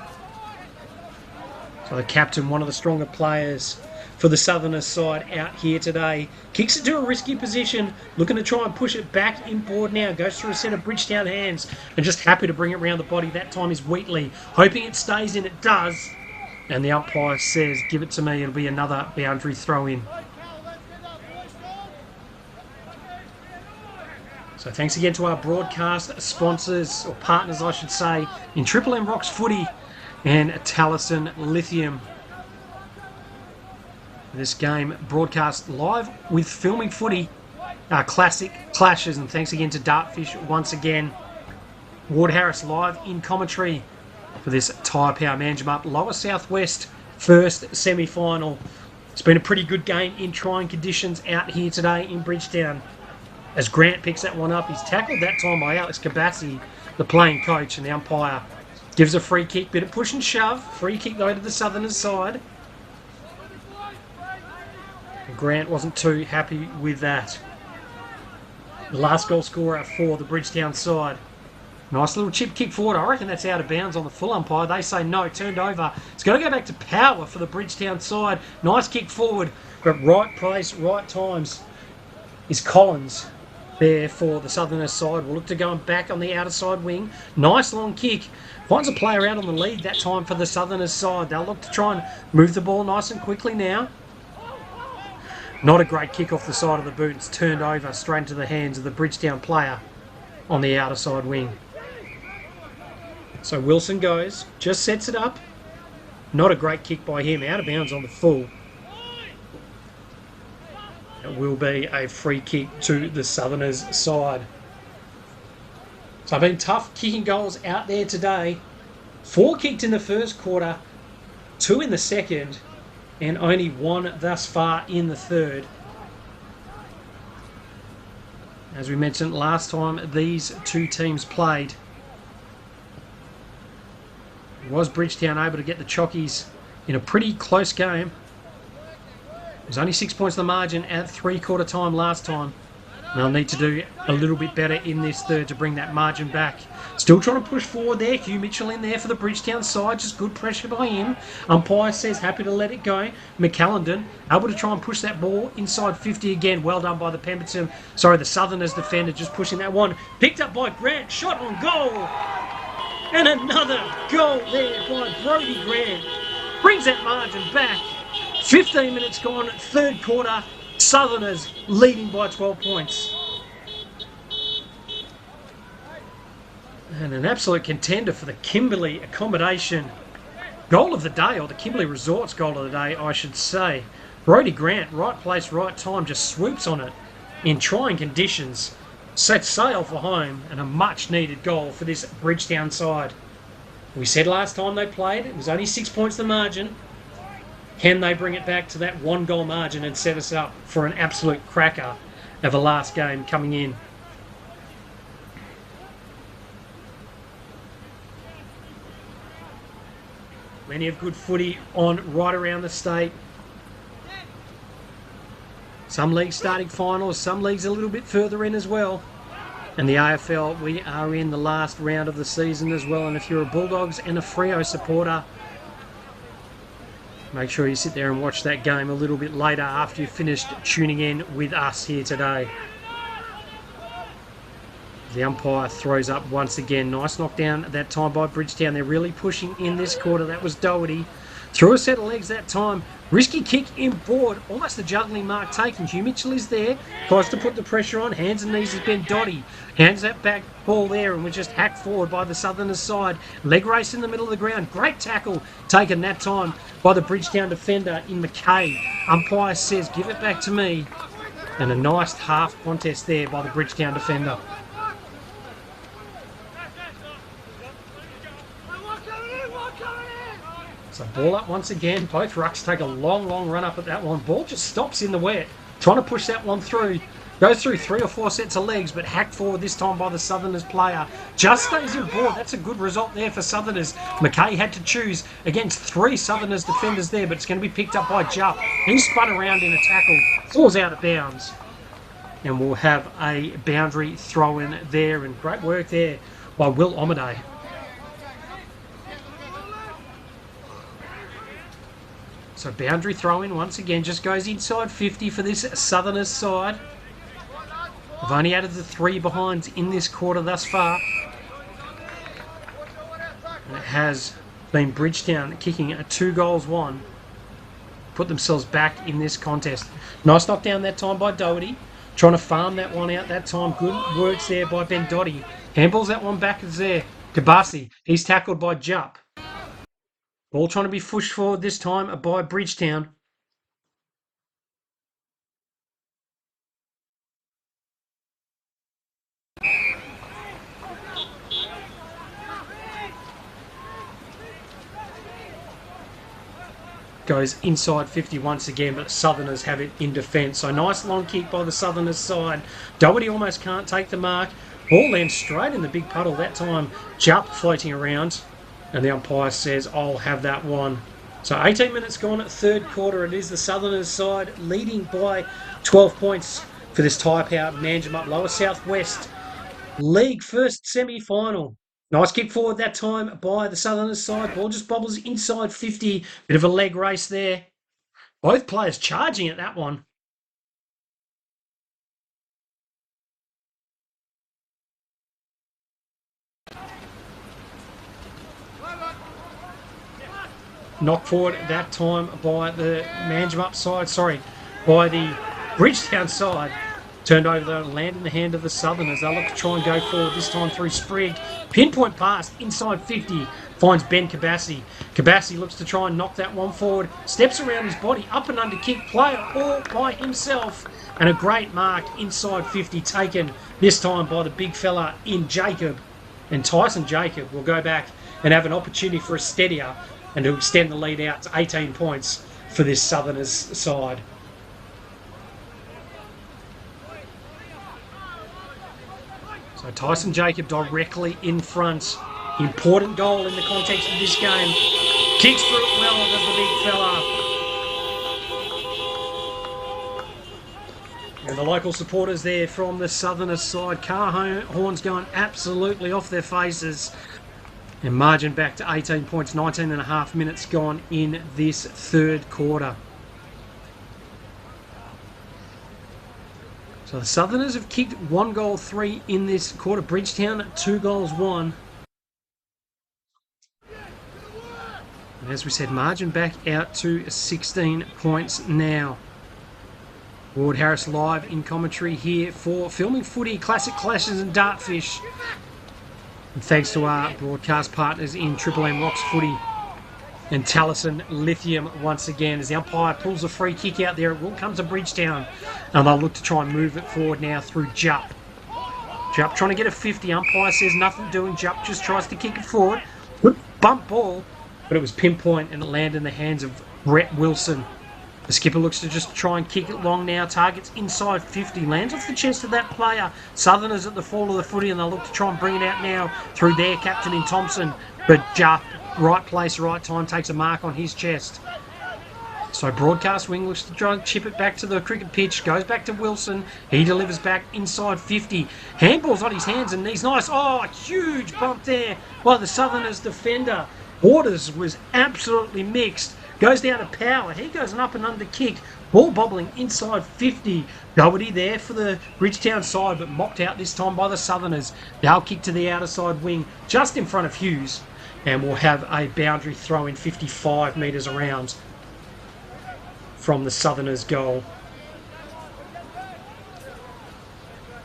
Speaker 2: So the captain, one of the stronger players for the Southerners side out here today. Kicks it to a risky position. Looking to try and push it back inboard now. Goes through a set of Bridgetown hands. And just happy to bring it round the body. That time is Wheatley. Hoping it stays in. It does. And the umpire says, give it to me. It'll be another boundary throw in. So thanks again to our broadcast sponsors, or partners I should say, in Triple M Rocks Footy and Taliesin Lithium. This game broadcast live with Filming Footy, our classic clashes, and thanks again to Dartfish once again. Ward Harris live in commentary for this Tyre Power Management Up Lower Southwest first semi-final. It's been a pretty good game in trying conditions out here today in Bridgetown. As Grant picks that one up, he's tackled that time by Alex Kabassi, the playing coach, and the umpire gives a free kick. Bit of push and shove. Free kick though to the Southerners side. Grant wasn't too happy with that. The last goal scorer for the Bridgetown side. Nice little chip kick forward. I reckon that's out of bounds on the full umpire. They say no, turned over. It's going to go back to Power for the Bridgetown side. Nice kick forward, but right place, right times is Collins. There for the Southerners side. We'll look to going back on the outer side wing. Nice long kick. Finds a player out on the lead that time for the Southerners side. They'll look to try and move the ball nice and quickly now. Not a great kick off the side of the boot. It's turned over straight into the hands of the Bridgetown player on the outer side wing. So Wilson goes. Just sets it up. Not a great kick by him. Out of bounds on the full. It will be a free kick to the Southerners side. So I've been tough kicking goals out there today. 4 kicked in the first quarter, 2 in the second, and only 1 thus far in the third. As we mentioned last time these two teams played, was Bridgetown able to get the Chockies in a pretty close game. It was only 6 points the margin at 3/4 time last time. They'll need to do a little bit better in this third to bring that margin back. Still trying to push forward there. Hugh Mitchell in there for the Bridgetown side. Just good pressure by him. Umpire says happy to let it go. McCallendon able to try and push that ball inside 50 again. Well done by the Southerners defender, just pushing that one. Picked up by Grant. Shot on goal. And another goal there by Brodie Grant. Brings that margin back. 15 minutes gone, third quarter. Southerners leading by 12 points. And an absolute contender for the Kimberley accommodation goal of the day, or the Kimberley Resorts goal of the day, I should say. Brodie Grant, right place, right time, just swoops on it in trying conditions. Sets sail for home, and a much needed goal for this Bridgetown side. We said last time they played, it was only 6 points the margin. Can they bring it back to that 1 goal margin and set us up for an absolute cracker of a last game coming in? Plenty of good footy on right around the state. Some leagues starting finals, some leagues a little bit further in as well. And the AFL, we are in the last round of the season as well. And if you're a Bulldogs and a Freo supporter, make sure you sit there and watch that game a little bit later after you've finished tuning in with us here today. The umpire throws up once again. Nice knockdown at that time by Bridgetown. They're really pushing in this quarter. That was Doherty. Threw a set of legs that time. Risky kick in board. Almost the juggling mark taken. Hugh Mitchell is there. Tries to put the pressure on. Hands and knees has been Dotty. Hands that back ball there and was just hacked forward by the Southerners side. Leg race in the middle of the ground. Great tackle taken that time by the Bridgetown defender in McKay. Umpire says, give it back to me. And a nice half contest there by the Bridgetown defender. So ball up once again. Both rucks take a long run up at that one. Ball just stops in the wet. Trying to push that one through. Goes through 3 or 4 sets of legs, but hacked forward this time by the Southerners player. Just stays in board. That's a good result there for Southerners. McKay had to choose against 3 Southerners defenders there, but it's going to be picked up by Jupp. He spun around in a tackle. Falls out of bounds. And we'll have a boundary throw in there. And great work there by Will Omaday. So boundary throw-in once again, just goes inside 50 for this Southerners side. They've only added the 3 behinds in this quarter thus far. And it has been Bridgetown kicking a 2 goals 1. Put themselves back in this contest. Nice knockdown that time by Doherty. Trying to farm that one out that time. Good works there by Ben Dotty. Handballs that one back is there. Kabasi, he's tackled by Jupp. Ball trying to be pushed forward this time by Bridgetown. Goes inside 50 once again, but the Southerners have it in defence. So nice long kick by the Southerners side. Doherty almost can't take the mark. Ball lands straight in the big puddle that time. Jupp floating around. And the umpire says, I'll have that one. So 18 minutes gone at third quarter. It is the Southerners side leading by 12 points for this Type-Out Manjimup Lower Southwest League first semi-final. Nice kick forward that time by the Southerners side. Ball just bobbles inside 50. Bit of a leg race there. Both players charging at that one. Knocked forward at that time by the Manjimup side, by the Bridgetown side. Turned over and landed in the hand of the Southerners. They'll look to try and go forward, this time through Sprigg. Pinpoint pass inside 50, finds Ben Kabasi. Kabasi looks to try and knock that one forward. Steps around his body, up and under kick, player all by himself. And a great mark inside 50 taken, this time by the big fella in Jacob. And Tyson Jacob will go back and have an opportunity for a steadier and to extend the lead out to 18 points for this Southerners side. So Tyson Jacob directly in front. Important goal in the context of this game. Kicks through it well, does the big fella. And the local supporters there from the Southerners side. Car horns going absolutely off their faces. And margin back to 18 points, 19 and a half minutes gone in this third quarter. So the Southerners have kicked 1 goal 3 in this quarter. Bridgetown 2 goals 1. And as we said, margin back out to 16 points now. Ward Harris live in commentary here for Filming Footy, Classic Clashes and Dartfish. And thanks to our broadcast partners in Triple M Rocks Footy and Taliesin Lithium once again. As the umpire pulls a free kick out there, it will come to Bridgetown. And they'll look to try and move it forward now through Jupp. Jupp trying to get a 50. Umpire says nothing doing. Jupp just tries to kick it forward. Good bump ball, but it was pinpoint and it landed in the hands of Brett Wilson. The skipper looks to just try and kick it long now. Targets inside 50. Lands off the chest of that player. Southerners at the fall of the footy and they'll look to try and bring it out now through their captain in Thompson. But Jupp, right place, right time, takes a mark on his chest. So broadcast wing looks to try and chip it back to the cricket pitch. Goes back to Wilson. He delivers back inside 50. Handball's on his hands and knees. Nice. Oh, huge bump there by the Southerners defender. Waters was absolutely mixed. Goes down to Power. He goes an up and under kick. Ball bobbling inside 50. Doherty there for the Bridgetown side, but mocked out this time by the Southerners. They'll kick to the outer side wing, just in front of Hughes. And we'll have a boundary throw in 55 metres around from the Southerners' goal.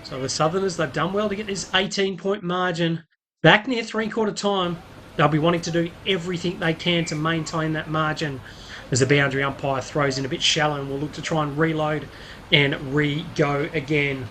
Speaker 2: So the Southerners, they've done well to get this 18-point margin back near three-quarter time. They'll be wanting to do everything they can to maintain that margin as the boundary umpire throws in a bit shallow and will look to try and reload and re-go again.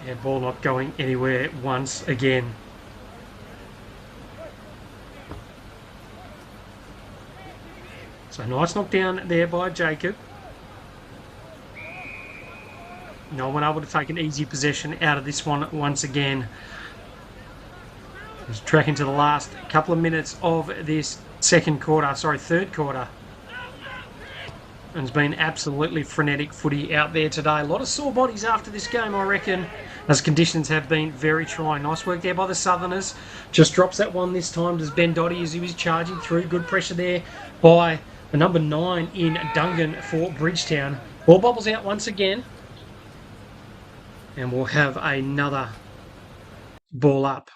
Speaker 2: Yeah, ball not going anywhere once again. So nice knock down there by Jacob. No one able to take an easy possession out of this one once again. Just tracking to the last couple of minutes of this third quarter. And it's been absolutely frenetic footy out there today. A lot of sore bodies after this game, I reckon, as conditions have been very trying. Nice work there by the Southerners. Just drops that one this time. Does Ben Dotty as he was charging through. Good pressure there by the number 9 in Dungan for Bridgetown. Ball bobbles out once again. And we'll have another ball up.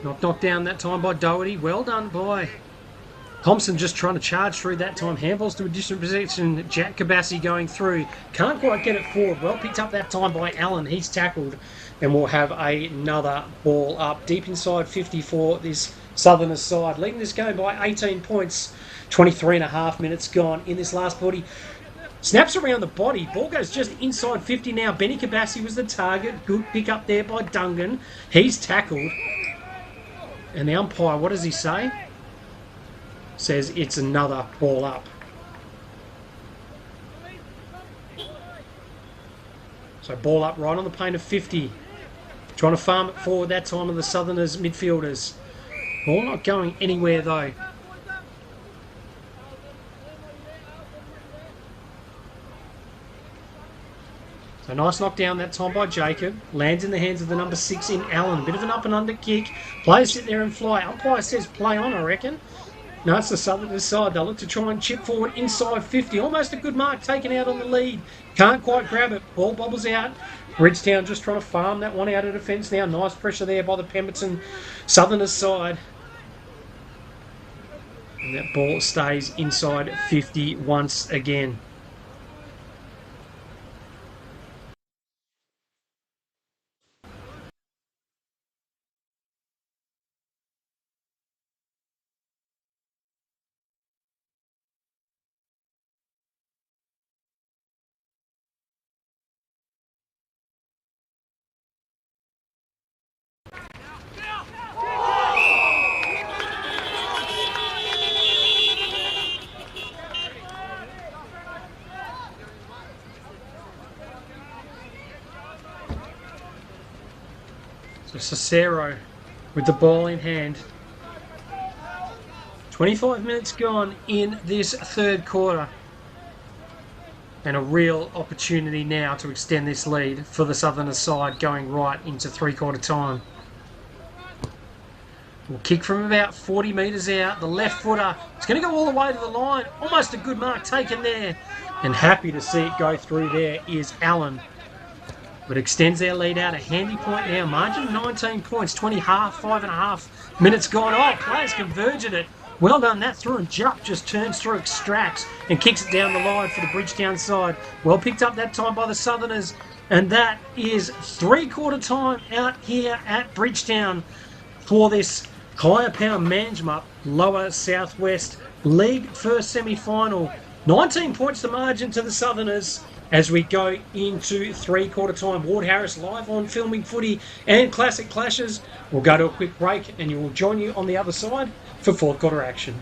Speaker 2: Not knocked down that time by Doherty. Well done by Thompson, just trying to charge through that time. Handballs to a distant position. Jack Kabassi going through. Can't quite get it forward. Well picked up that time by Allen. He's tackled. And we'll have another ball up. Deep inside 50 for this Southerners side. Leading this game by 18 points. 23 and a half minutes gone in this last 40. Snaps around the body. Ball goes just inside 50 now. Benny Kabassi was the target. Good pick up there by Dungan. He's tackled. And the umpire, what does he say? Says it's another ball up. So ball up right on the paint of 50. Trying to farm it forward that time of the Southerners midfielders. Ball not going anywhere though. So A nice knockdown that time by Jacob. Lands in the hands of the number 6 in Allen. A bit of an up and under kick. Players sit there and fly. Umpire says play on, I reckon. No, it's the Southerners side. They'll look to try and chip forward inside 50. Almost a good mark taken out on the lead. Can't quite grab it. Ball bobbles out. Bridgetown just trying to farm that one out of defence now. Nice pressure there by the Pemberton Southerners side. And that ball stays inside 50 once again. So Cicero with the ball in hand. 25 minutes gone in this third quarter. And a real opportunity now to extend this lead for the Southerners side going right into three-quarter time. We'll kick from about 40 metres out. The left footer. It's going to go all the way to the line. Almost a good mark taken there. And happy to see it go through there is Allen. But extends their lead out a handy point now. Margin 19 points, 5.5 minutes gone. Oh, players converged it. Well done, that through, and Jupp just turns through, extracts, and kicks it down the line for the Bridgetown side. Well picked up that time by the Southerners, and that is three-quarter time out here at Bridgetown for this higher power Manjimup Lower Southwest League first semi-final. 19 points the margin to the Southerners as we go into three-quarter time. Ward Harris live on Filming Footy and Classic Clashes. We'll go to a quick break and you will join you on the other side for fourth quarter action.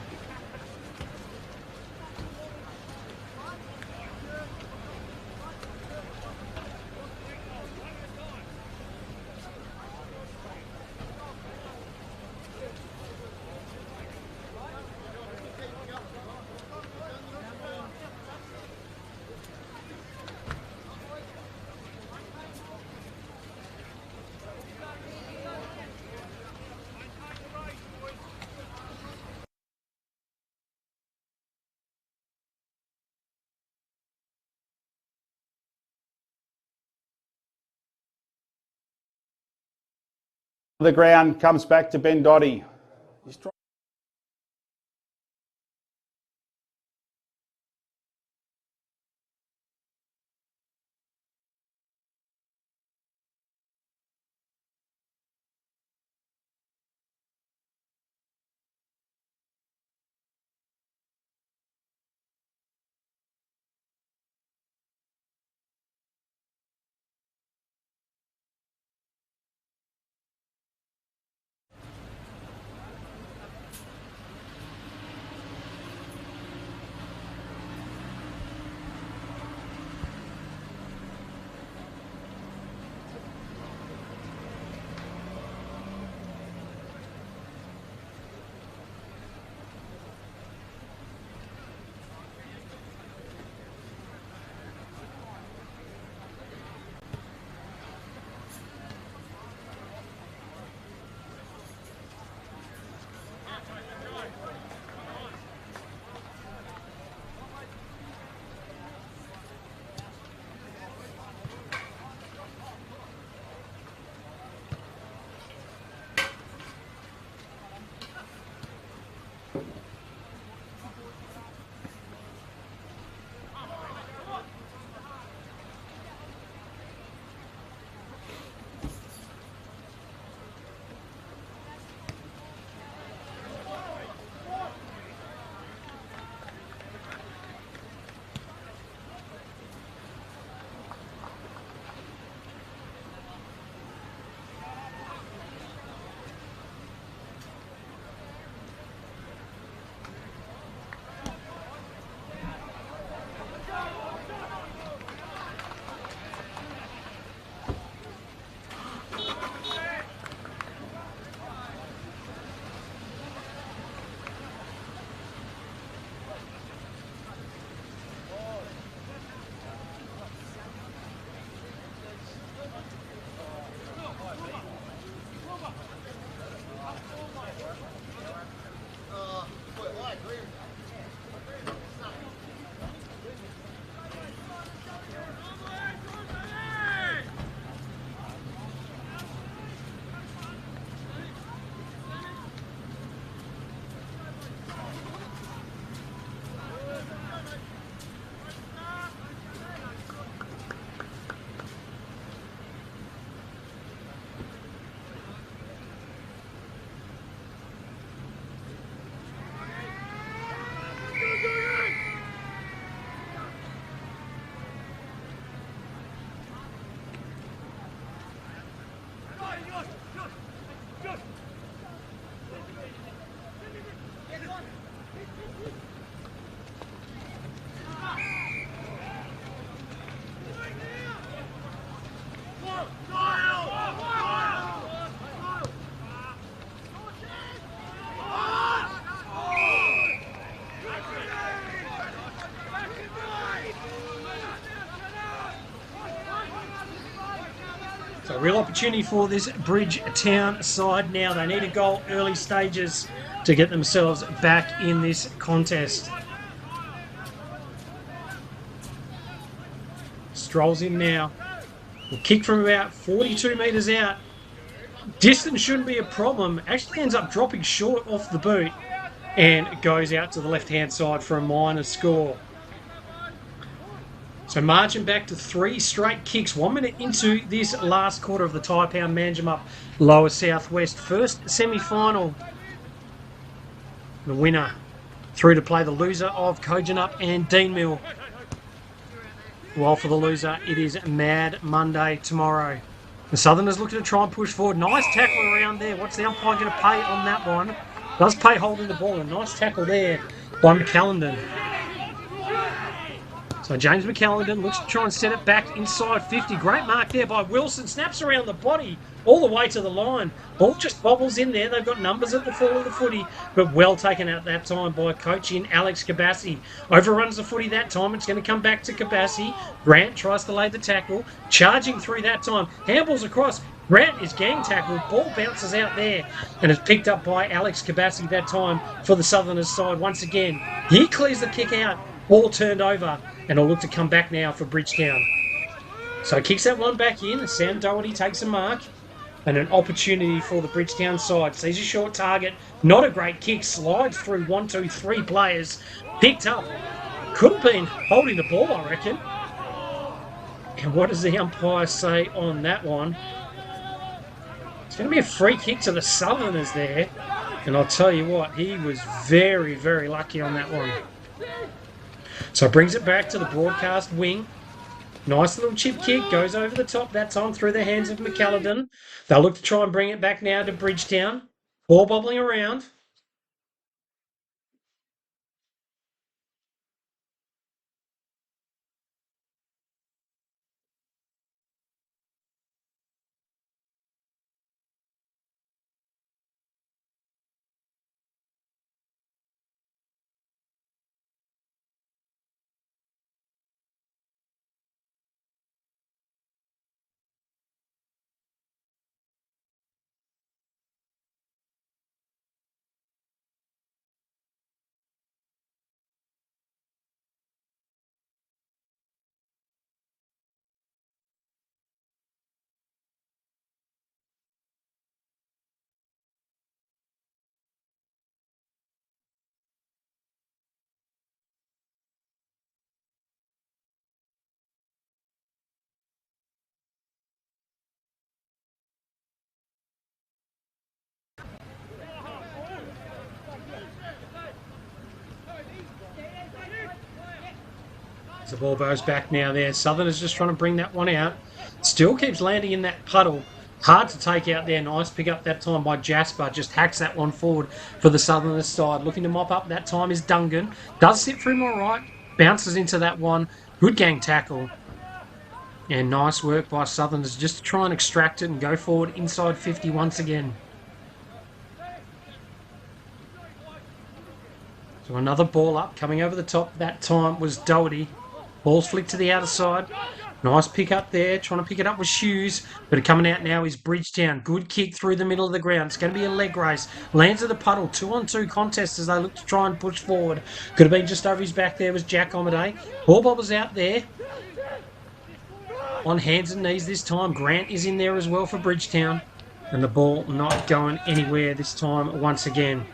Speaker 3: The ground comes back to Ben Dotty.
Speaker 2: real opportunity for this Bridgetown side now. They need a goal early stages to get themselves back in this contest. Strolls in now. Will kick from about 42 metres out. Distance shouldn't be a problem. Actually ends up dropping short off the boot and goes out to the left-hand side for a minor score. So marching back to 3 straight kicks. 1 minute into this last quarter of the Tyre Pound Manjum Up Lower Southwest first semi-final. The winner through to play the loser of Kojonup and Deanmill. While for the loser, it is Mad Monday tomorrow. The Southerners looking to try and push forward. Nice tackle around there. What's the umpire going to pay on that one? Does pay holding the ball. A nice tackle there by McCallendon. So James McCallendon looks to try and set it back inside 50. Great mark there by Wilson. Snaps around the body all the way to the line. Ball just bobbles in there. They've got numbers at the fall of the footy, but well taken out that time by coach in Alex Cabassi. Overruns the footy that time. It's going to come back to Cabassi. Grant tries to lay the tackle. Charging through that time. Handballs across. Grant is gang tackled. Ball bounces out there and is picked up by Alex Cabassi that time for the Southerners side once again. He clears the kick out. Ball turned over and will look to come back now for Bridgetown. So kicks that one back in. Sam Doherty takes a mark and an opportunity for the Bridgetown side. Sees a short target. Not a great kick. Slides through 1, 2, 3 players. Picked up. Could have been holding the ball, I reckon. And what does the umpire say on that one? It's going to be a free kick to the Southerners there. And I'll tell you what, he was very, very lucky on that one. So brings it back to the broadcast wing. Nice little chip kick, goes over the top that time through the hands of McCallendon. They'll look to try and bring it back now to Bridgetown. Ball bobbling around. The ball goes back now there. Southerners just trying to bring that one out. Still keeps landing in that puddle. Hard to take out there. Nice pick up that time by Jasper. Just hacks that one forward for the Southerners side. Looking to mop up that time is Dungan. Does sit through more right. Bounces into that one. Good gang tackle. And nice work by Southerners just to try and extract it and go forward inside 50 once again. So another ball up. Coming over the top that time was Doherty. Ball's flicked to the outer side. Nice pick up there. Trying to pick it up with Hughes. But coming out now is Bridgetown. Good kick through the middle of the ground. It's going to be a leg race. Lands at the puddle. 2-on-2 contest as they look to try and push forward. Could have been just over his back there was Jack Omaday. Ball bobbles out there. On hands and knees this time. Grant is in there as well for Bridgetown. And the ball not going anywhere this time once again.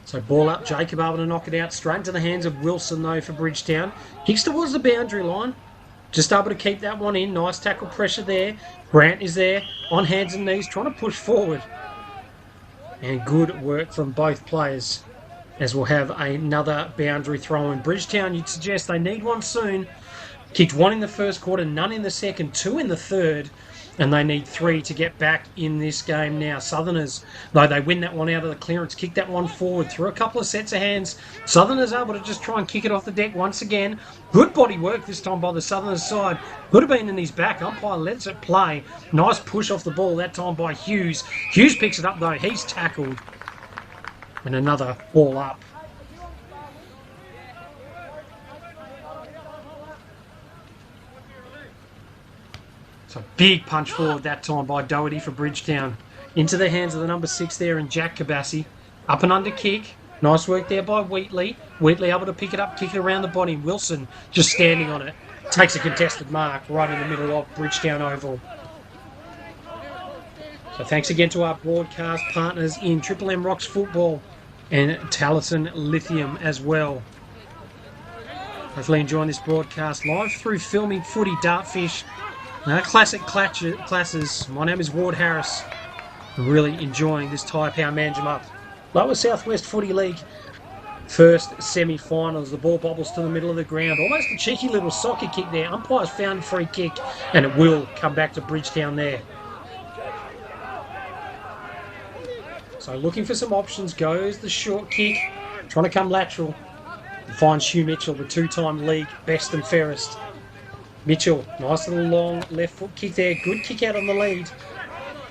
Speaker 2: So ball up, Jacob able to knock it out straight into the hands of Wilson though for Bridgetown. Kicks towards the boundary line. Just able to keep that one in. Nice tackle pressure there. Grant is there on hands and knees trying to push forward. And good work from both players as we'll have another boundary throw in. Bridgetown, you'd suggest they need one soon. Kicked one in the first quarter, none in the second, 2 in the third. And they need 3 to get back in this game now. Southerners, though they win that one out of the clearance, kick that one forward through a couple of sets of hands. Southerners able to just try and kick it off the deck once again. Good body work this time by the Southerners side. Could have been in his back. Umpire lets it play. Nice push off the ball that time by Hughes. Hughes picks it up though. He's tackled. And another ball up. So big punch forward that time by Doherty for Bridgetown. Into the hands of the number 6 there and Jack Kabassi. Up and under kick. Nice work there by Wheatley. Wheatley able to pick it up, kick it around the body. Wilson just standing on it. Takes a contested mark right in the middle of Bridgetown Oval. So thanks again to our broadcast partners in Triple M Rocks Football and Taliesin Lithium as well. Hopefully enjoying this broadcast live through Filming Footy Dartfish. Classic classes. My name is Ward Harris. I'm really enjoying this Tyre Power Manjum Up. Lower Southwest Footy League first semi-finals. The ball bobbles to the middle of the ground. Almost a cheeky little soccer kick there. Umpires found a free kick and it will come back to Bridgetown there. So looking for some options. Goes the short kick. Trying to come lateral. Finds Hugh Mitchell, the two-time league best and fairest. Mitchell, nice little long left foot kick there. Good kick out on the lead.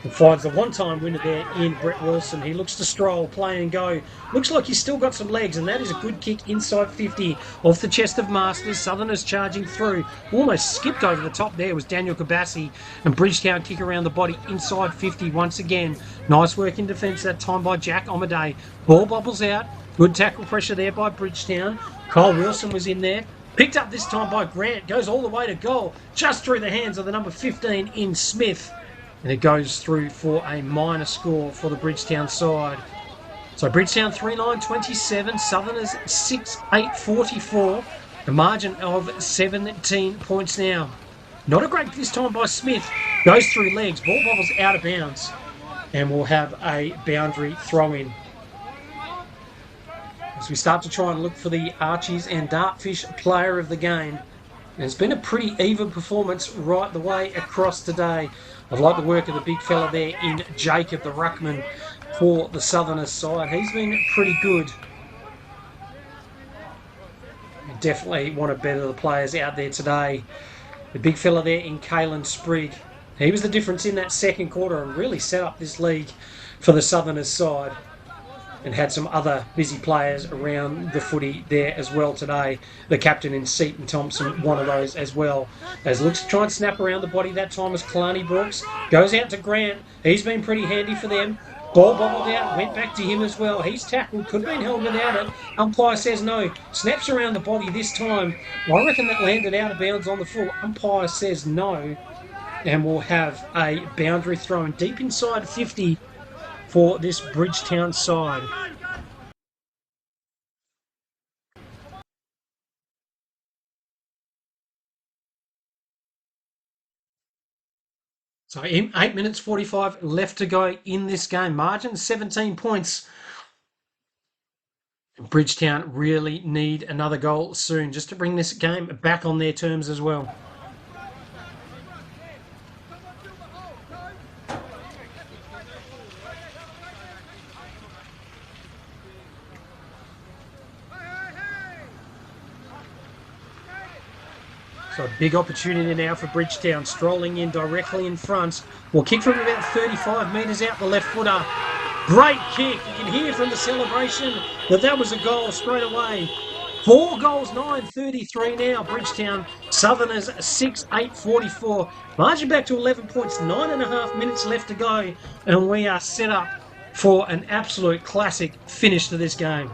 Speaker 2: And finds the one-time winner there in Brett Wilson. He looks to stroll, play and go. Looks like he's still got some legs, and that is a good kick inside 50 off the chest of Masters. Southerners charging through. Almost skipped over the top there was Daniel Kabassi. And Bridgetown kick around the body inside 50 once again. Nice work in defence that time by Jack Omaday. Ball bobbles out. Good tackle pressure there by Bridgetown. Kyle Wilson was in there. Picked up this time by Grant. Goes all the way to goal. Just through the hands of the number 15 in Smith. And it goes through for a minor score for the Bridgetown side. So Bridgetown 3-9-27. Southerners 6-8-44. A margin of 17 points now. Not a great this time by Smith. Goes through legs. Ball bobbles out of bounds. And we'll have a boundary throw-in. As we start to try and look for the Archies and Dartfish player of the game. And it's been a pretty even performance right the way across today. I like the work of the big fella there in Jacob, the ruckman, for the Southerners side. He's been pretty good. Definitely one of better the players out there today. The big fella there in Kalen Sprigg. He was the difference in that second quarter and really set up this league for the Southerners side. And had some other busy players around the footy there as well today. The captain in Seaton Thompson, one of those as well. As looks to try and snap around the body that time as Kalani Brooks. Goes out to Grant. He's been pretty handy for them. Ball bobbled out, went back to him as well. He's tackled, could have been held without it. Umpire says no. Snaps around the body this time. I reckon that landed out of bounds on the full. Umpire says no. And we'll have a boundary thrown deep inside 50 for this Bridgetown side. So 8 minutes 45 left to go in this game. Margin 17 points. Bridgetown really need another goal soon just to bring this game back on their terms as well. So a big opportunity now for Bridgetown, strolling in directly in front. Will kick from about 35 metres out the left footer. Great kick. You can hear from the celebration that was a goal straight away. 4 goals, 9-33 now. Bridgetown, Southerners 6-8-44. Margin back to 11 points, 9.5 minutes left to go. And we are set up for an absolute classic finish to this game.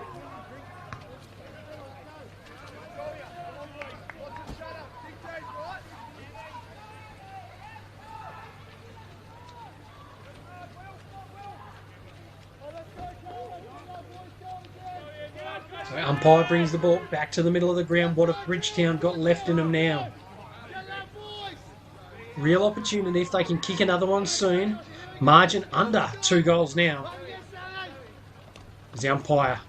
Speaker 2: So umpire brings the ball back to the middle of the ground. What have Bridgetown got left in them now? Real opportunity if they can kick another one soon. Margin under 2 goals now. As the umpire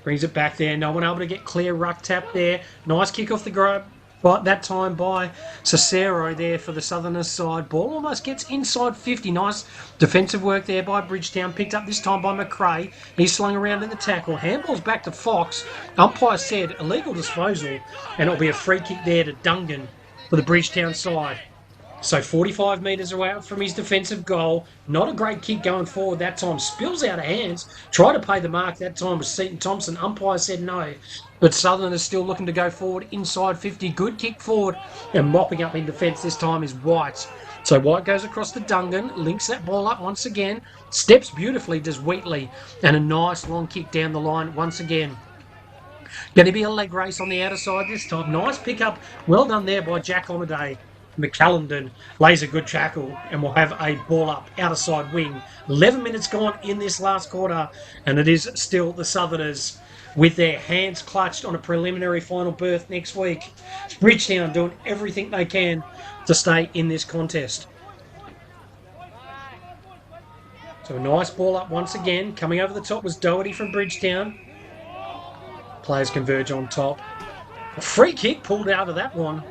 Speaker 2: brings it back there. No one able to get clear. Ruck tap there. Nice kick off the grab. But that time by Cicero there for the Southerners side. Ball almost gets inside 50. Nice defensive work there by Bridgetown. Picked up this time by McRae. He's slung around in the tackle. Handball's back to Fox. Umpire said illegal disposal. And it'll be a free kick there to Dungan for the Bridgetown side. So 45 metres away from his defensive goal. Not a great kick going forward that time. Spills out of hands. Tried to pay the mark that time was Seaton Thompson. Umpire said no. But Southern is still looking to go forward inside 50. Good kick forward. And mopping up in defence this time is White. So White goes across to Dungan. Links that ball up once again. Steps beautifully, does Wheatley. And a nice long kick down the line once again. Going to be a leg race on the outer side this time. Nice pickup. Well done there by Jack Omaday. McCallendon lays a good tackle and we'll have a ball up outer side wing. 11 minutes gone in this last quarter and it is still the Southerners with their hands clutched on a preliminary final berth next week. Bridgetown doing everything they can to stay in this contest. So a nice ball up once again. Coming over the top was Doherty from Bridgetown. Players converge on top. A free kick pulled out of that one.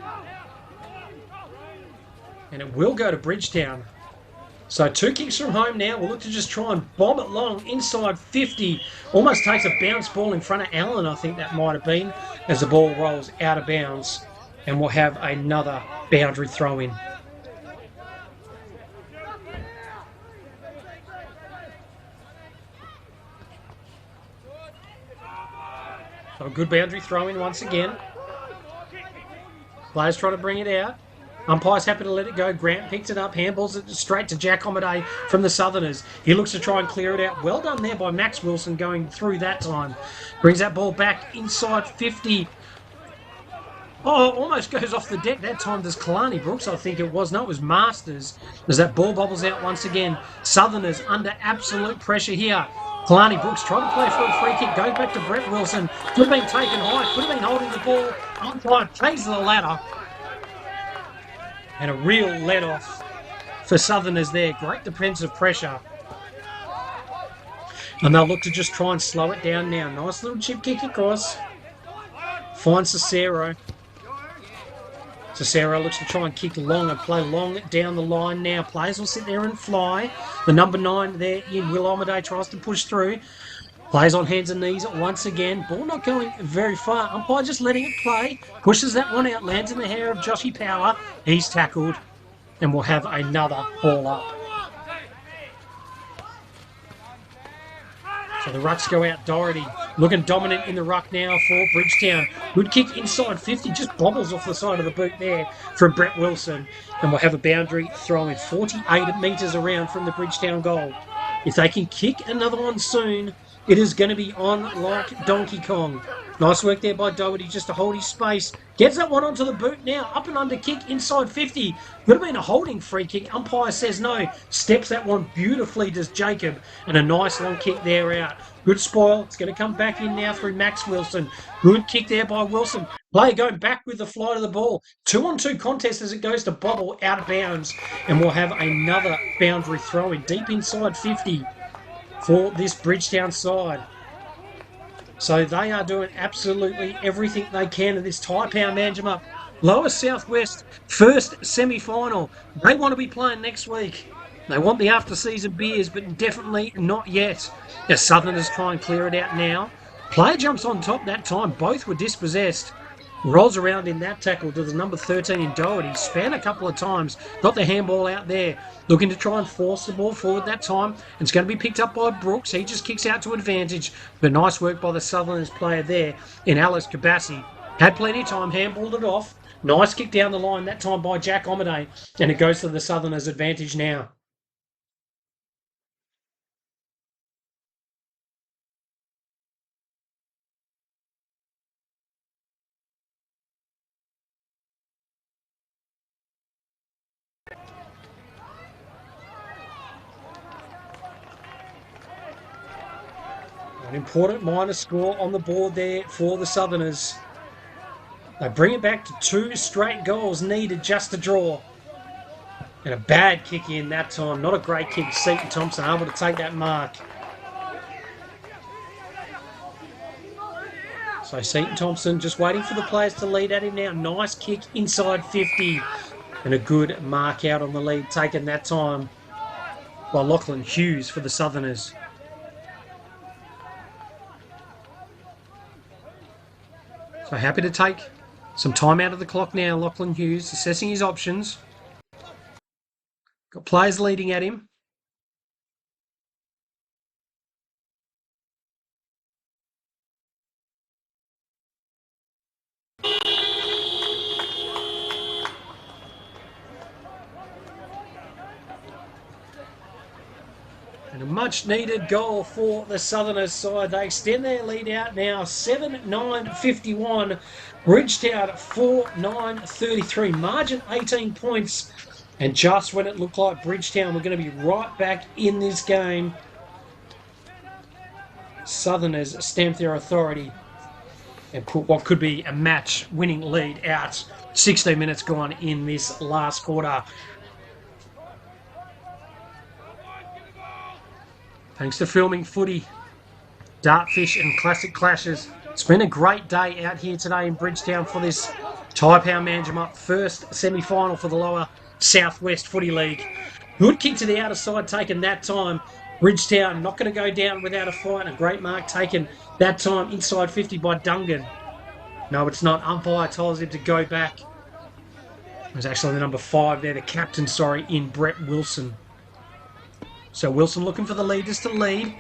Speaker 2: And it will go to Bridgetown. So 2 kicks from home now. We'll look to just try and bomb it long inside 50. Almost takes a bounce ball in front of Allen, I think that might have been, as the ball rolls out of bounds. And we'll have another boundary throw in. So a good boundary throw in once again. Players try to bring it out. Umpire's happy to let it go. Grant picks it up, handballs it straight to Jack Omaday from the Southerners. He looks to try and clear it out. Well done there by Max Wilson going through that time. Brings that ball back inside 50. Oh, almost goes off the deck. That time does Kalani Brooks, I think it was. No, it was Masters. As that ball bobbles out once again. Southerners under absolute pressure here. Kalani Brooks trying to play for a free kick. Goes back to Brett Wilson. Could have been taken high. Could have been holding the ball. Umpire pays the ladder. And a real let-off for Southerners there. Great defensive pressure. And they'll look to just try and slow it down now. Nice little chip kick across. Finds Cicero. Cicero looks to try and kick long and play long down the line now. Players will sit there and fly. The number 9 there in Will Omaday tries to push through. Plays on hands and knees once again. Ball not going very far. Umpire just letting it play. Pushes that one out. Lands in the hair of Joshy Power. He's tackled. And we'll have another ball up. So the rucks go out. Doherty looking dominant in the ruck now for Bridgetown. Good kick inside 50. Just bobbles off the side of the boot there from Brett Wilson. And we'll have a boundary throw in 48 metres around from the Bridgetown goal. If they can kick another one soon, it is going to be on like Donkey Kong. Nice work there by Doherty just to hold his space. Gets that one onto the boot now. Up and under kick inside 50. Could have been a holding free kick. Umpire says no. Steps that one beautifully, does Jacob. And a nice long kick there out. Good spoil. It's going to come back in now through Max Wilson. Good kick there by Wilson. Player going back with the flight of the ball. 2-on-2 contest as it goes to bobble out of bounds. And we'll have another boundary throw in deep inside 50 for this Bridgetown side. So they are doing absolutely everything they can in this Taipower Manjimup Lower Southwest first semi-final. They want to be playing next week. They want the after-season beers, but definitely not yet. As Southerners try and clear it out now. Player jumps on top that time. Both were dispossessed. Rolls around in that tackle to the number 13 in Doherty. Span a couple of times. Got the handball out there. Looking to try and force the ball forward that time. It's going to be picked up by Brooks. He just kicks out to advantage. But nice work by the Southerners player there in Alice Kabassi. Had plenty of time. Handballed it off. Nice kick down the line that time by Jack Omaday. And it goes to the Southerners' advantage now. An important minor score on the board there for the Southerners. They bring it back to 2 straight goals needed just to draw. And a bad kick in that time. Not a great kick. Seaton Thompson able to take that mark. So Seaton Thompson just waiting for the players to lead at him now. Nice kick inside 50. And a good mark out on the lead taken that time by Lachlan Hughes for the Southerners. So happy to take some time out of the clock now. Lachlan Hughes assessing his options. Got players leading at him. And a much-needed goal for the Southerners side. They extend their lead out now, 7-9-51. Bridgetown 4-9-33. Margin 18 points. And just when it looked like Bridgetown were going to be right back in this game, Southerners stamped their authority and put what could be a match-winning lead out. 16 minutes gone in this last quarter. Thanks to filming footy, Dartfish and Classic Clashes. It's been a great day out here today in Bridgetown for this Taipower Manjimup first semi-final for the lower Southwest Footy League. Good kick to the outer side taken that time. Bridgetown not going to go down without a fight. A great mark taken that time inside 50 by Dungan. No, it's not. Umpire tells him to go back. It was actually the number 5 there, the captain, sorry, in Brett Wilson. So Wilson looking for the leaders to lead.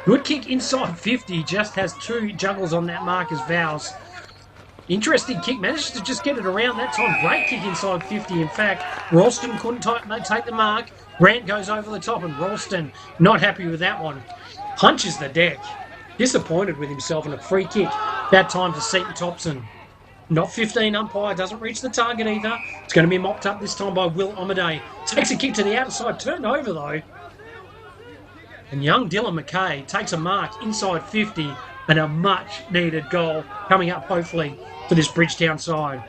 Speaker 2: Good kick inside 50. Just has 2 juggles on that mark as Vowles. Interesting kick. Manages to just get it around that time. Great kick inside 50. In fact, Ralston couldn't take the mark. Grant goes over the top and Ralston not happy with that one. Punches the deck. Disappointed with himself in a free kick. That time for Seaton Thompson. Not 15 umpire. Doesn't reach the target either. It's going to be mopped up this time by Will Omaday. Takes a kick to the outside. Turned over though. And young Dylan McKay takes a mark inside 50 and a much-needed goal coming up, hopefully, for this Bridgetown side.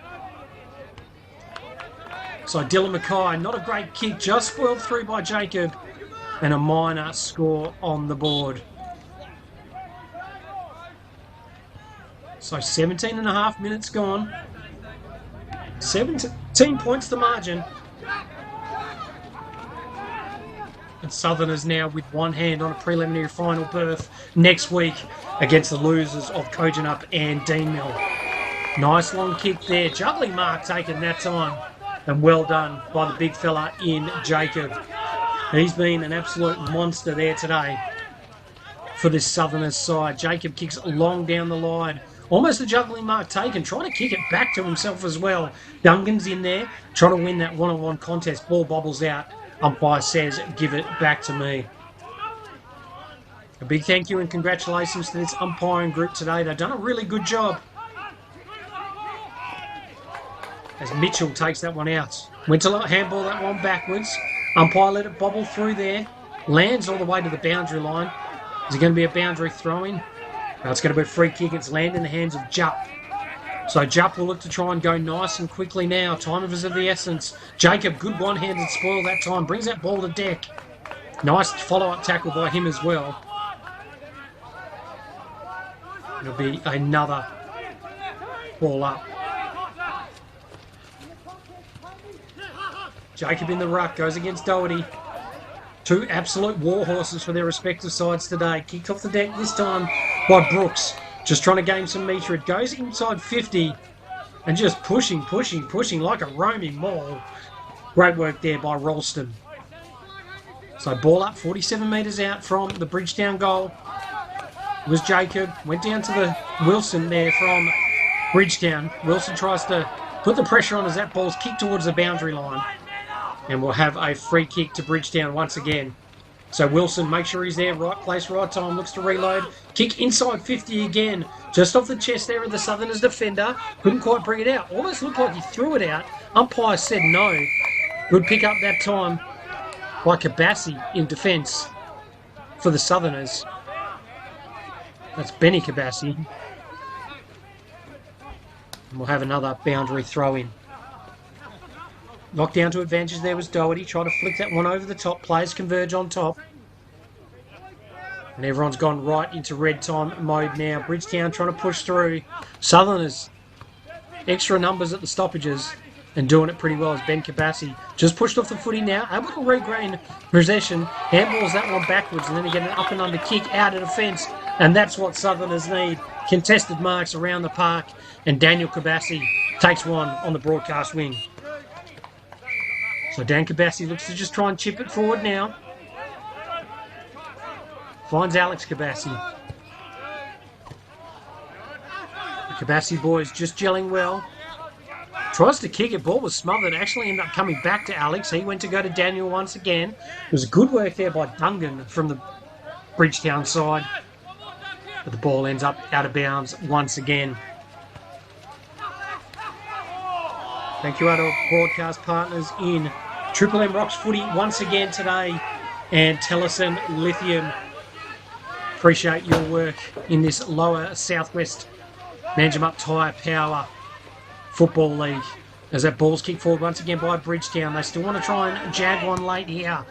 Speaker 2: So Dylan McKay, not a great kick, just spoiled through by Jacob, and a minor score on the board. So 17 and a half minutes gone. 17 points the margin. And Southerners now with one hand on a preliminary final berth next week against the losers of Kojonup and Deanmill. Nice long kick there. Juggling mark taken that time. And well done by the big fella in Jacob. He's been an absolute monster there today for this Southerners side. Jacob kicks long down the line. Almost a juggling mark taken. Trying to kick it back to himself as well. Dungan's in there. Trying to win that one-on-one contest. Ball bobbles out. Umpire says, give it back to me. A big thank you and congratulations to this umpiring group today. They've done a really good job. As Mitchell takes that one out. Went to handball that one backwards. Umpire let it bobble through there. Lands all the way to the boundary line. Is it going to be a boundary throw-in? No, it's going to be a free kick. It's landed in the hands of Jupp. So Jupp will look to try and go nice and quickly now. Time is of the essence. Jacob, good one-handed spoil that time. Brings that ball to deck. Nice follow-up tackle by him as well. It'll be another ball up. Jacob in the ruck, goes against Doherty. 2 absolute war horses for their respective sides today. Kicked off the deck this time by Brooks. Just trying to gain some metre. It goes inside 50 and just pushing like a roaming maul. Great work there by Ralston. So ball up 47 metres out from the Bridgetown goal. It was Jacob. Went down to the Wilson there from Bridgetown. Wilson tries to put the pressure on as that ball's kicked towards the boundary line. And we'll have a free kick to Bridgetown once again. So Wilson, make sure he's there, right place, right time, looks to reload. Kick inside 50 again, just off the chest there of the Southerners defender. Couldn't quite bring it out. Almost looked like he threw it out. Umpire said no. Good pick up that time by Kabassi in defence for the Southerners. That's Benny Kabassi. And we'll have another boundary throw in. Knocked down to advantage there was Doherty. Tried to flick that one over the top. Players converge on top. And everyone's gone right into red time mode now. Bridgetown trying to push through. Southerners, extra numbers at the stoppages and doing it pretty well as Ben Kabassi. Just pushed off the footy now. Able to regain possession. Handballs that one backwards and then again an up and under kick out of defence. And that's what Southerners need. Contested marks around the park. And Daniel Kabassi takes one on the broadcast wing. So Dan Kabassi looks to just try and chip it forward now. Finds Alex Kabassi. The Kabassi boys just gelling well. Tries to kick it. Ball was smothered. Actually ended up coming back to Alex. He went to go to Daniel once again. It was good work there by Dungan from the Bridgetown side. But the ball ends up out of bounds once again. Thank you to our broadcast partners in Triple M Rocks Footy once again today and Tellison Lithium. Appreciate your work in this lower southwest Manjimup Tyre Power Football League. As that ball's kicked forward once again by Bridgetown. They still want to try and jag one late here.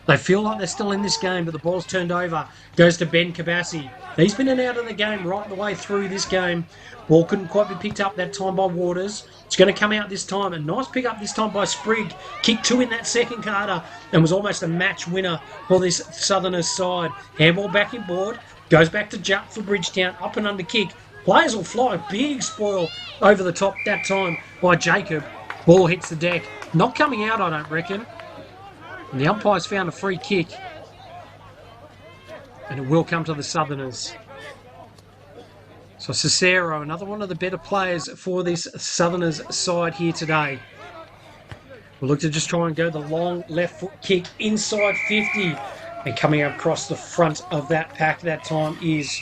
Speaker 2: They feel like they're still in this game, but the ball's turned over. Goes to Ben Kabassi. He's been in and out of the game right the way through this game. Ball couldn't quite be picked up that time by Waters. It's going to come out this time. A nice pick up this time by Sprigg. Kicked 2 in that second quarter and was almost a match winner for this Southerners side. Handball back in board. Goes back to Jupp for Bridgetown. Up and under kick. Players will fly. Big spoil over the top that time by Jacob. Ball hits the deck. Not coming out, I don't reckon. And the umpire's found a free kick. And it will come to the Southerners. So Cicero, another one of the better players for this Southerners side here today. We'll look to just try and go the long left foot kick inside 50. And coming across the front of that pack that time is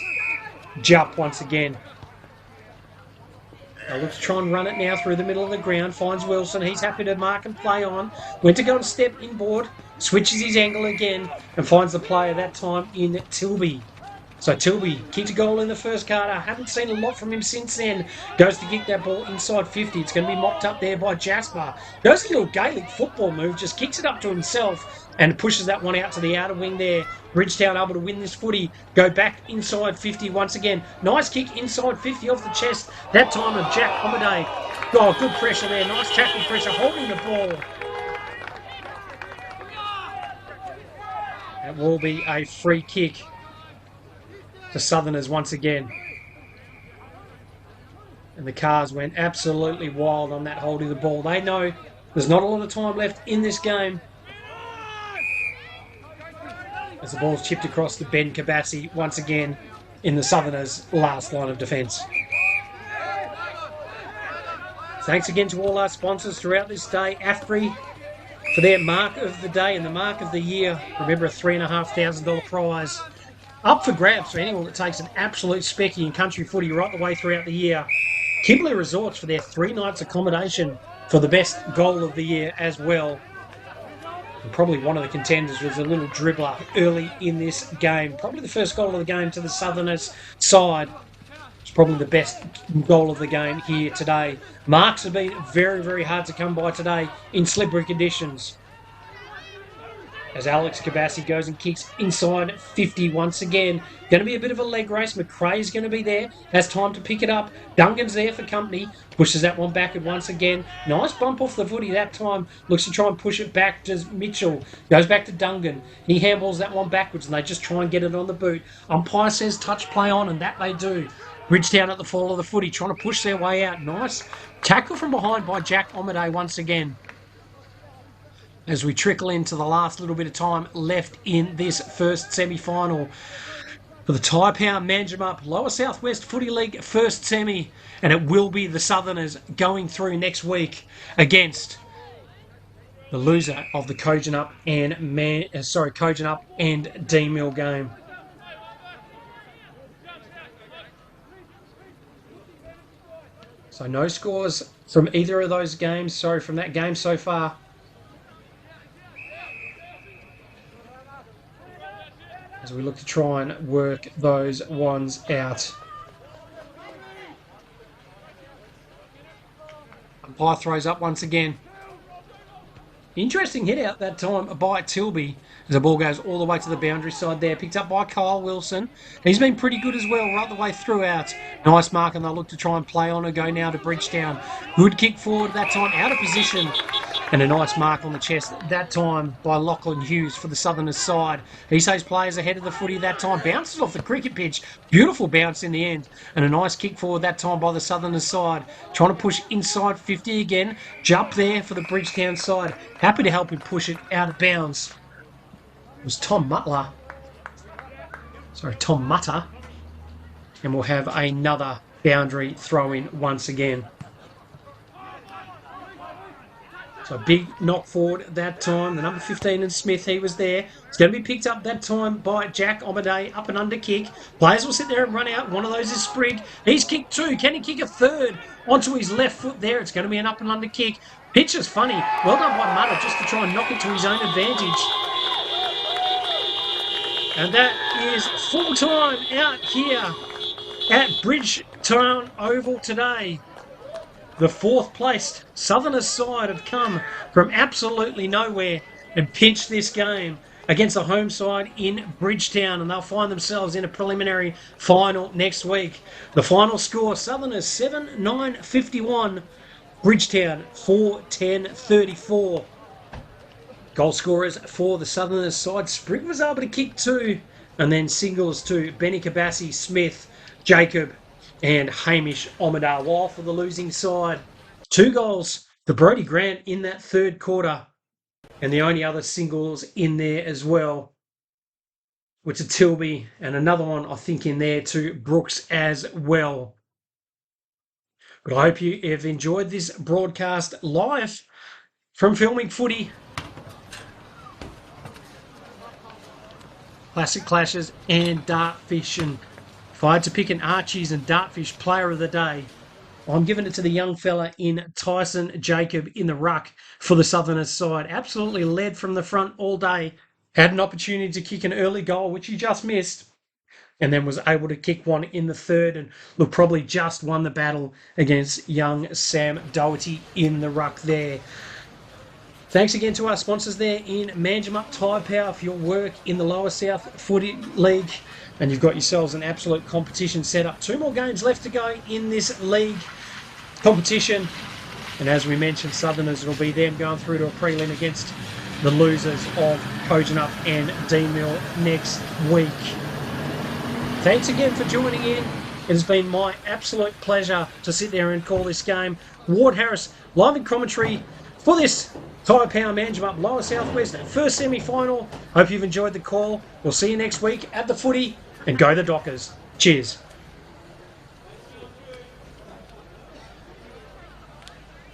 Speaker 2: Jupp once again. They'll look to try and run it now through the middle of the ground. Finds Wilson. He's happy to mark and play on. Went to go and step inboard. Switches his angle again and finds the player that time in Tilby. So Tilby kicked a goal in the first quarter. Haven't seen a lot from him since then. Goes to kick that ball inside 50. It's going to be mopped up there by Jasper. Goes a little Gaelic football move. Just kicks it up to himself and pushes that one out to the outer wing there. Bridgetown able to win this footy. Go back inside 50 once again. Nice kick inside 50 off the chest. That time of Jack Homaday. Oh, good pressure there. Nice tackle pressure. Holding the ball. That will be a free kick to Southerners once again. And the Cars went absolutely wild on that holding the ball. They know there's not a lot of time left in this game. As the ball's chipped across to Ben Kabassi once again in the Southerners' last line of defence. Thanks again to all our sponsors throughout this day. AFRI for their mark of the day and the mark of the year. Remember, a $3,500 prize up for grabs for anyone that takes an absolute specky in country footy right the way throughout the year. Kimberley Resorts for their 3 nights accommodation for the best goal of the year as well. And probably one of the contenders was a little dribbler early in this game. Probably the first goal of the game to the Southerners side. It's probably the best goal of the game here today. Marks have been very, very hard to come by today in slippery conditions. As Alex Kabassi goes and kicks inside 50 once again. Going to be a bit of a leg race. McRae's going to be there. Has time to pick it up. Duncan's there for company. Pushes that one backward once again. Nice bump off the footy that time. Looks to try and push it back to Mitchell. Goes back to Dungan. He handballs that one backwards and they just try and get it on the boot. Umpire says touch play on and that they do. Bridgetown at the fall of the footy trying to push their way out. Nice tackle from behind by Jack Omaday once again. As we trickle into the last little bit of time left in this first semi-final for the Tyre Power Manjimup Lower Southwest Footy League first semi, and it will be the Southerners going through next week against the loser of the Kojonup and D Mill game. So no scores from either of those games. From that game so far. As we look to try and work those ones out. Umpire throws up once again. Interesting hit out that time by Tilby. As the ball goes all the way to the boundary side there. Picked up by Kyle Wilson. He's been pretty good as well right the way throughout. Nice mark and they'll look to try and play on and go now to Bridgetown. Good kick forward that time out of position. And a nice mark on the chest that time by Lachlan Hughes for the Southerners side. He says players ahead of the footy that time. Bounces off the cricket pitch. Beautiful bounce in the end. And a nice kick forward that time by the Southerners side. Trying to push inside 50 again. Jump there for the Bridgetown side. happy to help him push it out of bounds was Tom Mutter. And we'll have another boundary throw-in once again. So a big knock forward that time. The number 15 and Smith, he was there. It's going to be picked up that time by Jack Omade, up and under kick. Players will sit there and run out. One of those is Sprigg. He's kicked two. Can he kick a third? Onto his left foot there. It's going to be an up and under kick. Pitch is funny. Well done by Mutter just to try and knock it to his own advantage. And that is full time out here at Bridgetown Oval today. The fourth placed Southerners side have come from absolutely nowhere and pitched this game against the home side in Bridgetown, and they'll find themselves in a preliminary final next week. The final score, Southerners 7-9-51, Bridgetown 4-10-34. Goal scorers for the Southerners side, Sprigg was able to kick two, and then singles to Benny Kabassi, Smith, Jacob and Hamish Omadar. While for the losing side, 2 goals for Brodie Grant in that third quarter, and the only other singles in there as well were to Tilby, and another one I think in there to Brooks as well. But I hope you have enjoyed this broadcast live from Filming Footy. Classic Clashes and Dartfish, and if I had to pick an Archies and Dartfish player of the day, I'm giving it to the young fella in Tyson Jacob in the ruck for the Southerners side. Absolutely led from the front all day. Had an opportunity to kick an early goal, which he just missed, and then was able to kick one in the third, and look, probably just won the battle against young Sam Doherty in the ruck there. Thanks again to our sponsors there in Manjimup Tyre Power for your work in the Lower South Footy League. And you've got yourselves an absolute competition set up. 2 more games left to go in this league competition. And as we mentioned, Southerners, it'll be them going through to a prelim against the losers of Kojonup and D-Mill next week. Thanks again for joining in. It has been my absolute pleasure to sit there and call this game. Ward Harris, live in commentary for this Tyre Power Manjimup Lower Southwest first semi-final. Hope you've enjoyed the call. We'll see you next week at the footy, and go the Dockers. Cheers.